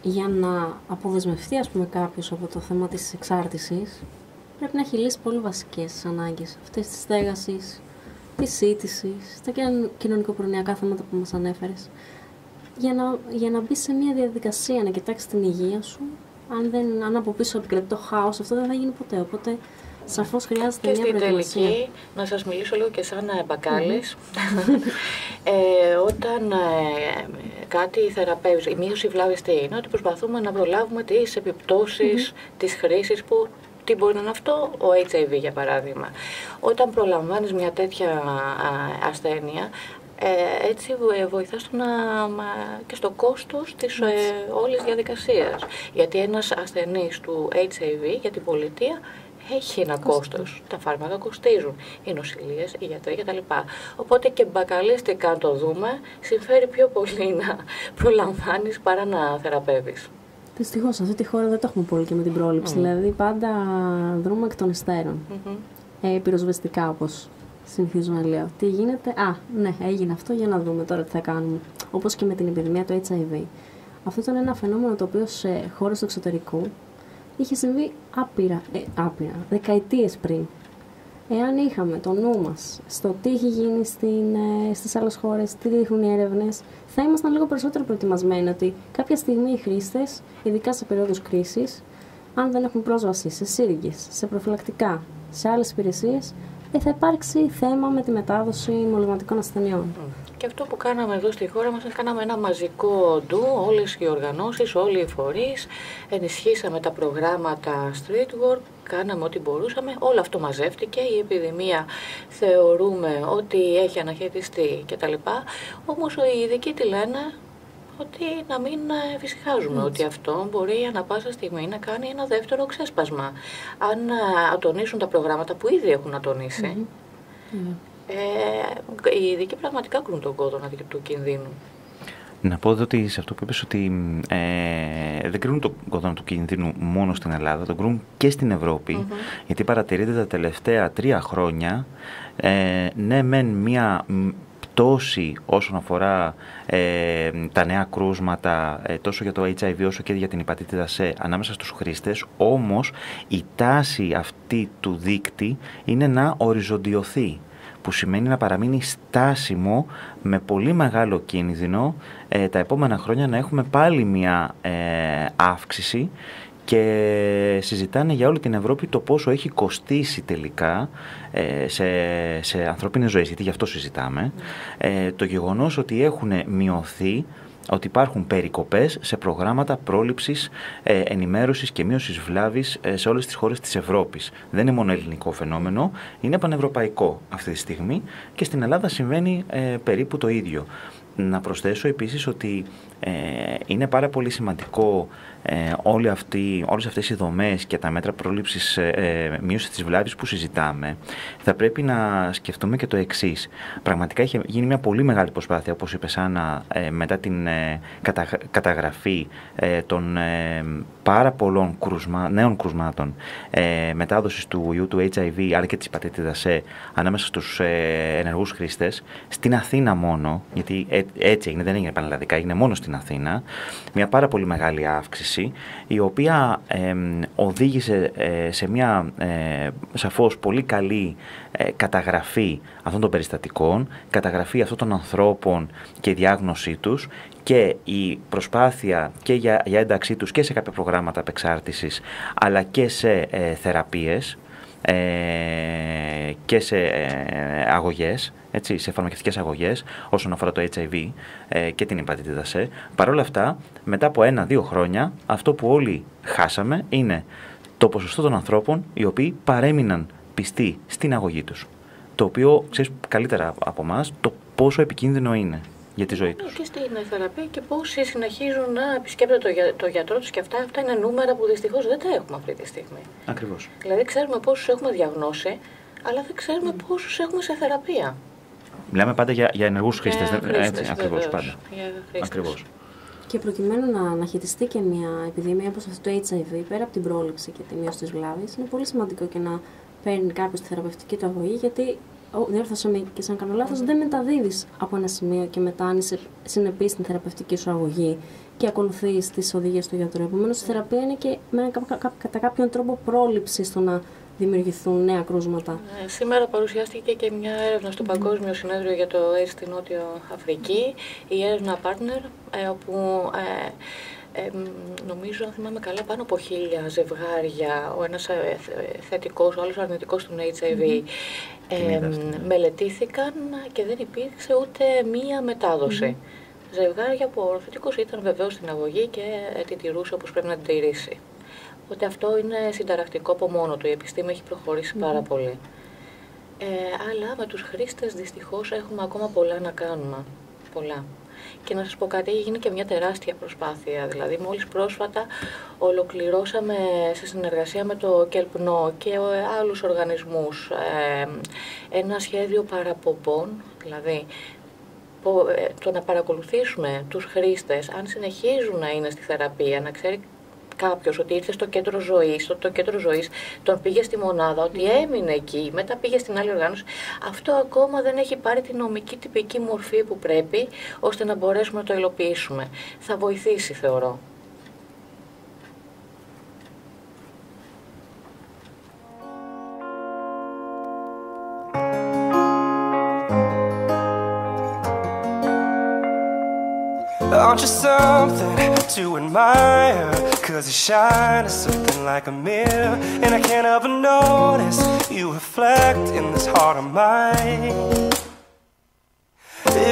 για να αποδεσμευτεί, ας πούμε, κάποιος από το θέμα της εξάρτησης, πρέπει να έχει λύσει πολύ βασικές ανάγκες. Αυτές της στέγασης, της σύντησης, τα κοινωνικοπρονοιακά θέματα που μας ανέφερες. Για να μπει σε μια διαδικασία, να κοιτάξεις την υγεία σου, αν από πίσω επικρατεί το χάος, αυτό δεν θα γίνει ποτέ. Οπότε, σαφώς χρειάζεται μια προετοιμασία. Και στην τελική, να σας μιλήσω λίγο και σαν μπακάλης, όταν κάτι θεραπεύει, η μείωση βλάβης τι είναι, ότι προσπαθούμε να προλάβουμε τις επιπτώσεις της χρήσης που... Τι μπορεί να είναι αυτό, ο HIV για παράδειγμα. Όταν προλαμβάνεις μια τέτοια ασθένεια, έτσι βοηθάς και στο κόστος της όλης διαδικασίας. Γιατί ένας ασθενής του HIV για την πολιτεία έχει ένα κόστος. Τα φάρμακα κοστίζουν. Οι νοσηλείες, οι γιατροί κτλ. Οπότε και μπακαλίστικα, αν το δούμε, συμφέρει πιο πολύ να προλαμβάνεις παρά να θεραπεύεις. Δυστυχώς, σε αυτή τη χώρα δεν το έχουμε πολύ και με την πρόληψη. Δηλαδή, πάντα δρούμε εκ των υστέρων. Πυροσβεστικά, όπως συνηθίζω να λέω. Τι γίνεται, ναι, έγινε αυτό, για να δούμε τώρα τι θα κάνουμε. Όπως και με την επιδημία του HIV. Αυτό ήταν ένα φαινόμενο το οποίο σε χώρες του εξωτερικού είχε συμβεί άπειρα, δεκαετίες πριν. Εάν είχαμε το νου μας στο τι έχει γίνει στις άλλες χώρες, τι δείχνουν οι έρευνες, θα ήμασταν λίγο περισσότερο προετοιμασμένοι ότι κάποια στιγμή οι χρήστες, ειδικά σε περίοδους κρίσης, αν δεν έχουν πρόσβαση σε σύριγγες, σε προφυλακτικά, σε άλλες υπηρεσίες, θα υπάρξει θέμα με τη μετάδοση μολυματικών ασθενειών. Και αυτό που κάναμε εδώ στη χώρα μας, κάναμε ένα μαζικό ντου, όλες οι οργανώσεις, όλοι οι φορείς, ενισχύσαμε τα προγράμματα street work, κάναμε ό,τι μπορούσαμε, όλο αυτό μαζεύτηκε, η επιδημία θεωρούμε ότι έχει αναχαιτιστεί κτλ. Όμως οι ειδικοί τι λένε, ότι να μην εφησυχάζουμε, ότι αυτό μπορεί ανα πάσα στιγμή να κάνει ένα δεύτερο ξέσπασμα. Αν ατονίσουν τα προγράμματα που ήδη έχουν ατονίσει, οι ειδικοί πραγματικά κρούν τον κόδωνα του κινδύνου. Να πω εδώ ότι σε αυτό που είπες ότι δεν κρούν τον κόδωνα του κινδύνου μόνο στην Ελλάδα, τον κρούν και στην Ευρώπη, γιατί παρατηρείται τα τελευταία 3 χρόνια, ναι μεν μία πτώση όσον αφορά τα νέα κρούσματα τόσο για το HIV όσο και για την υπατήτηδα C ανάμεσα στους χρήστες, όμως η τάση αυτή του δείκτη είναι να οριζοντιωθεί, που σημαίνει να παραμείνει στάσιμο με πολύ μεγάλο κίνδυνο τα επόμενα χρόνια να έχουμε πάλι μια αύξηση, και συζητάνε για όλη την Ευρώπη το πόσο έχει κοστίσει τελικά σε ανθρώπινες ζωές, γιατί γι' αυτό συζητάμε, το γεγονός ότι έχουν μειωθεί ότι υπάρχουν περικοπές σε προγράμματα πρόληψης, ενημέρωσης και μείωσης βλάβης σε όλες τις χώρες της Ευρώπης. Δεν είναι μόνο ελληνικό φαινόμενο, είναι πανευρωπαϊκό αυτή τη στιγμή και στην Ελλάδα συμβαίνει περίπου το ίδιο. Να προσθέσω επίσης ότι είναι πάρα πολύ σημαντικό όλες αυτές οι δομές και τα μέτρα πρόληψης μείωσης της βλάβης που συζητάμε. Θα πρέπει να σκεφτούμε και το εξής. Πραγματικά έχει γίνει μια πολύ μεγάλη προσπάθεια, όπως είπε Άννα, μετά την καταγραφή των πάρα πολλών νέων κρουσμάτων μετάδοσης του ιού του HIV αλλά και της υπατήτηδας C ανάμεσα στους ενεργούς χρήστες. Στην Αθήνα μόνο, γιατί έτσι έγινε, δεν έγινε πανελλαδικά, έγινε μόνο στην Αθήνα, μια πάρα πολύ μεγάλη αύξηση, η οποία οδήγησε σε μια σαφώς πολύ καλή καταγραφή αυτών των περιστατικών, καταγραφή αυτών των ανθρώπων και η διάγνωσή τους και η προσπάθεια και για ένταξή τους και σε κάποια προγράμματα απεξάρτησης αλλά και σε θεραπείες και σε αγωγές, έτσι, σε φαρμακευτικές αγωγές όσον αφορά το HIV και την υπατήτηδα C. Παρ' όλα αυτά, μετά από 1-2 χρόνια, αυτό που όλοι χάσαμε είναι το ποσοστό των ανθρώπων οι οποίοι παρέμειναν πιστοί στην αγωγή τους. Το οποίο ξέρεις καλύτερα από εμάς το πόσο επικίνδυνο είναι για τη ζωή τους. Και στην θεραπεία και πόσοι συνεχίζουν να επισκέπτονται το γιατρό τους και αυτά είναι νούμερα που δυστυχώς δεν τα έχουμε αυτή τη στιγμή. Ακριβώς. Δηλαδή ξέρουμε πόσους έχουμε διαγνώσει, αλλά δεν ξέρουμε πόσους έχουμε σε θεραπεία. Μιλάμε πάντα για ενεργούς χρήστες, χρήστες, ακριβώς, πάντα. Ακριβώς. Και προκειμένου να αναχαιριστεί και μια επιδημία όπως αυτή του HIV, πέρα από την πρόληψη και τη μείωση της βλάβης, είναι πολύ σημαντικό και να παίρνει κάποιος τη θεραπευτική του αγωγή, γιατί διόρθωσα με και σαν κάνω λάθος, δεν μεταδίδεις από ένα σημείο και μετά αν είσαι συνεπής στην θεραπευτική σου αγωγή και ακολουθείς τις οδηγίες του γιατρού. Επομένως, η θεραπεία είναι και κατά κάποιον τρόπο πρόληψη στο να δημιουργηθούν νέα κρούσματα. Σήμερα παρουσιάστηκε και μια έρευνα στο Παγκόσμιο Συνέδριο για το AIDS στην Νότιο Αφρική, η έρευνα Partner, όπου νομίζω, αν θυμάμαι καλά, πάνω από 1.000 ζευγάρια, ο ένας θετικός, ο άλλος αρνητικός στον HIV, μελετήθηκαν και δεν υπήρξε ούτε μία μετάδοση. Ζευγάρια που ο θετικός ήταν βεβαίως στην αγωγή και την τηρούσε όπως πρέπει να την τηρήσει. Οπότε αυτό είναι συνταρακτικό από μόνο του, η επιστήμη έχει προχωρήσει πάρα πολύ. Αλλά με τους χρήστες δυστυχώς έχουμε ακόμα πολλά να κάνουμε. Πολλά. Και να σας πω κάτι, έχει γίνει και μια τεράστια προσπάθεια. Δηλαδή, μόλις πρόσφατα ολοκληρώσαμε σε συνεργασία με το ΚΕΛΠΝΟ και άλλους οργανισμούς ένα σχέδιο παραπομπών, δηλαδή το να παρακολουθήσουμε τους χρήστες, αν συνεχίζουν να είναι στη θεραπεία, να ξέρει κάποιος ότι ήρθε στο κέντρο ζωής, το κέντρο ζωής τον πήγε στη μονάδα, ότι έμεινε εκεί, μετά πήγε στην άλλη οργάνωση. Αυτό ακόμα δεν έχει πάρει τη νομική τυπική μορφή που πρέπει, ώστε να μπορέσουμε να το υλοποιήσουμε. Θα βοηθήσει, θεωρώ. Aren't you something to admire? Cause you shine as something like a mirror, and I can't help but notice you reflect in this heart of mine.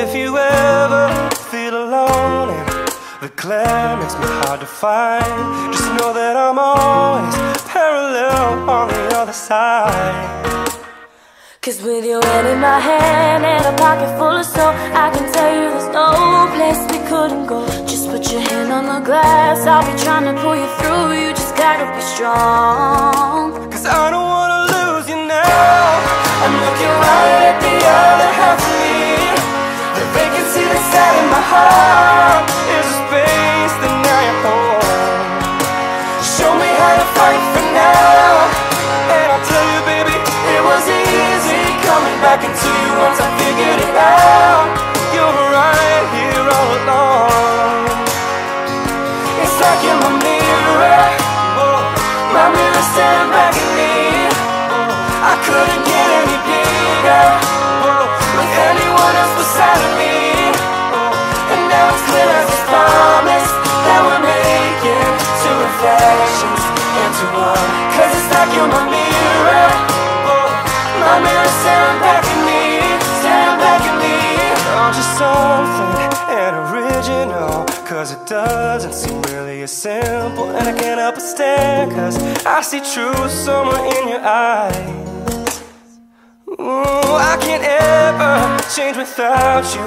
If you ever feel alone and the glare makes me hard to find, just know that I'm always parallel on the other side. Cause with your hand in my hand and a pocket full of soul, I can tell you there's no place we couldn't go. Just put your hand on the glass, I'll be trying to pull you through. You just gotta be strong. Cause I don't wanna lose you now. I'm looking right at the other half of me. The vacancy that's inside in my heart is a space that now you're home. Show me how to fight for now, and I'll tell you, baby, it was easy coming back into you once I figured it out. You were right here all along. It's like you're my mirror, my mirror staring back at me. I couldn't get any bigger with anyone else beside of me. And now it's clear as a promise that we're making two reflections into one. Cause it's like you're my mirror, my mirror staring back at me, staring back at me. Aren't you something and original? 'cause it doesn't seem really as simple. And I can't help but stare, 'cause I see truth somewhere in your eyes. Ooh, I can't ever change without you.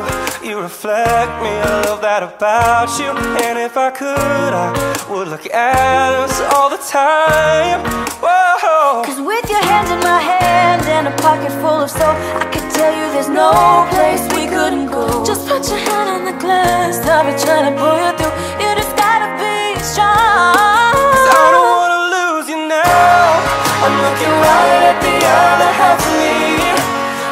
You reflect me, I love that about you. And if I could, I would look at us all the time. Whoa. 'Cause with your hand in my hand and a pocket full of soap, I could tell you there's no place we couldn't go. Just put your hand on the glass, I'll be trying to pull you through. You just gotta be strong. 'Cause I don't wanna lose you now. I'm looking right at the other half of me.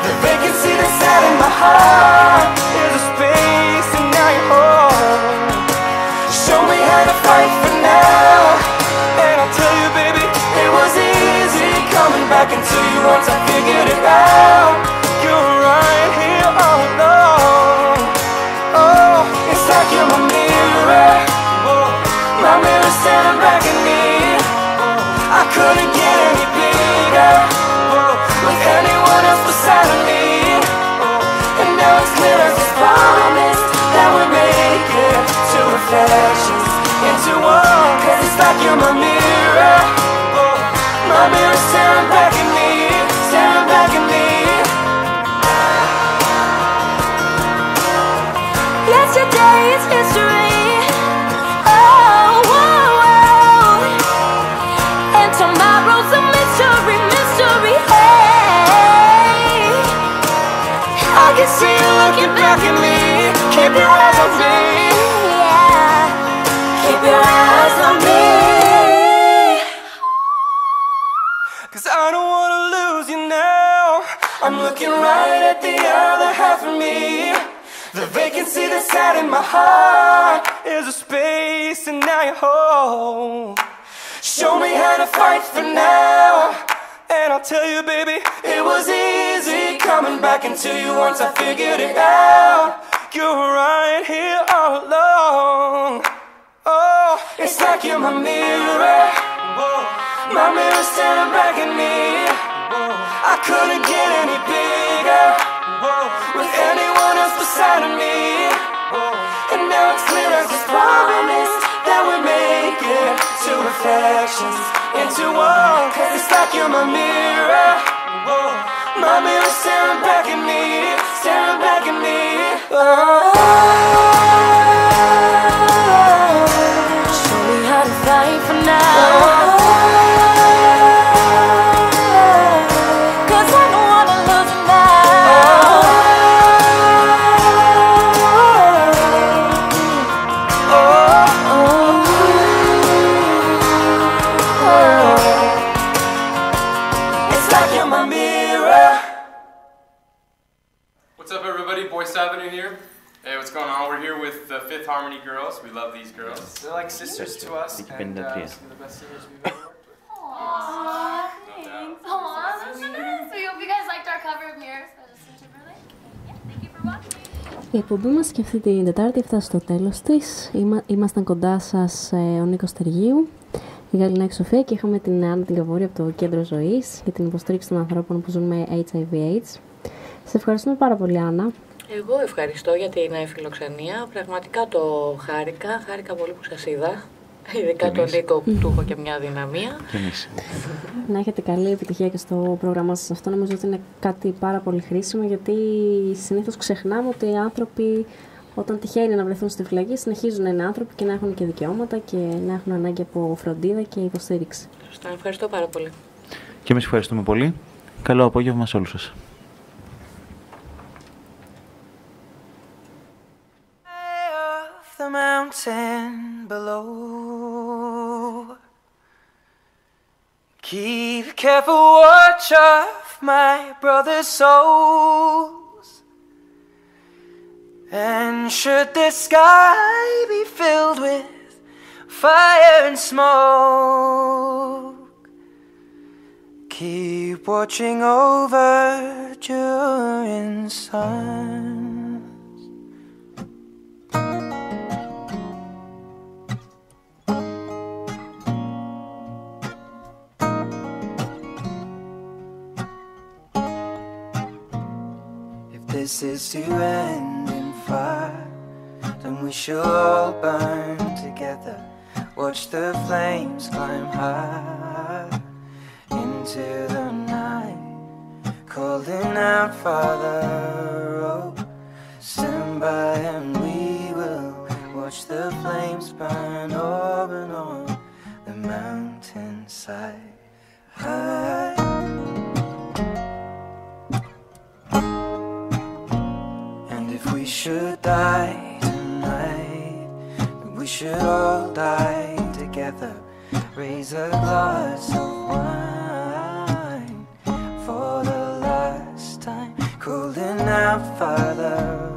The vacancy that's out in my heart is a space, and now you're home. Show me how to fight for now, and I'll tell you, baby, it was easy coming back into you once I figured it out. You're right here all along. Oh, it's like you're my mirror. Oh, my mirror standing back at me. Oh, I couldn't get any bigger. Oh, with anyone else beside of me. Oh, and now it's clear as this promise that we make it two reflections into one. 'Cause it's like you're my mirror. Oh, my mirror staring back at me, staring back at me. Yesterday is history. Oh, whoa, whoa. And tomorrow's a mystery, mystery. Hey, I can see you looking back at me. Keep your eyes on me. yeah. Keep your eyes on me. 'Cause I don't wanna lose you now. I'm looking right at the other half of me. The vacancy that's out in my heart is a space, and now you're home. Show me how to fight for now, and I'll tell you, baby, it was easy coming back into you once I figured it out. You're right here all along. Oh, it's like you're my mirror. Whoa. My mirror staring back at me. Whoa. I couldn't get any bigger. Whoa. With anyone else beside of me. Whoa. And now it's clear as this promise that we make it two reflections into one. 'Cause it's like you're my mirror. Whoa. My mirror staring back at me, staring back at me. Show me how to fight for now. 'Cause I don't wanna lose you now. It's like you're my mirror. What's up, everybody? Boyce Avenue here. Hey, what's going on? We're here with the Fifth Harmony girls. We love these girls. They're like sisters to us, and some of the best singers we've ever worked with. Aww, thanks. Aww, that's so nice. We hope you guys liked our cover of Mirrors by Justin Timberlake. Yeah, thank you for watching. Η εκπομπή μας και αυτή την Τετάρτη έφτασε στο τέλος της. Ήμασταν κοντά σας ο Νίκος Τεργίου, η Γαλινάκη Σοφία και είχαμε την Άννα την Καβούρη από το Κέντρο Ζωής για την υποστήριξη των ανθρώπων που ζουν με HIV/AIDS. Σε ευχαριστούμε πάρα πολύ, Άννα. Εγώ ευχαριστώ για την φιλοξενία. Πραγματικά το χάρηκα πολύ που σας είδα. Ειδικά τον Νίκο που του έχω και μια δυναμία. Να έχετε καλή επιτυχία και στο πρόγραμμά σας αυτό. Νομίζω ότι είναι κάτι πάρα πολύ χρήσιμο, γιατί συνήθως ξεχνάμε ότι οι άνθρωποι όταν τυχαίνει να βρεθούν στη φυλακή συνεχίζουν να είναι άνθρωποι και να έχουν και δικαιώματα και να έχουν ανάγκη από φροντίδα και υποστήριξη. Σωστά, ευχαριστώ πάρα πολύ. Και εμείς ευχαριστούμε πολύ. Καλό απόγευμα σε όλους σας. The mountain below. Keep careful watch of my brother's souls. And should the sky be filled with fire and smoke, keep watching over during sun. This is to end in fire. then we shall all burn together. Watch the flames climb high into the night, calling out, Father, oh, stand by and we will watch the flames burn over and on the mountainside. High. And if we should die tonight, we should all die together. Raise a glass of wine for the last time, calling out, Father,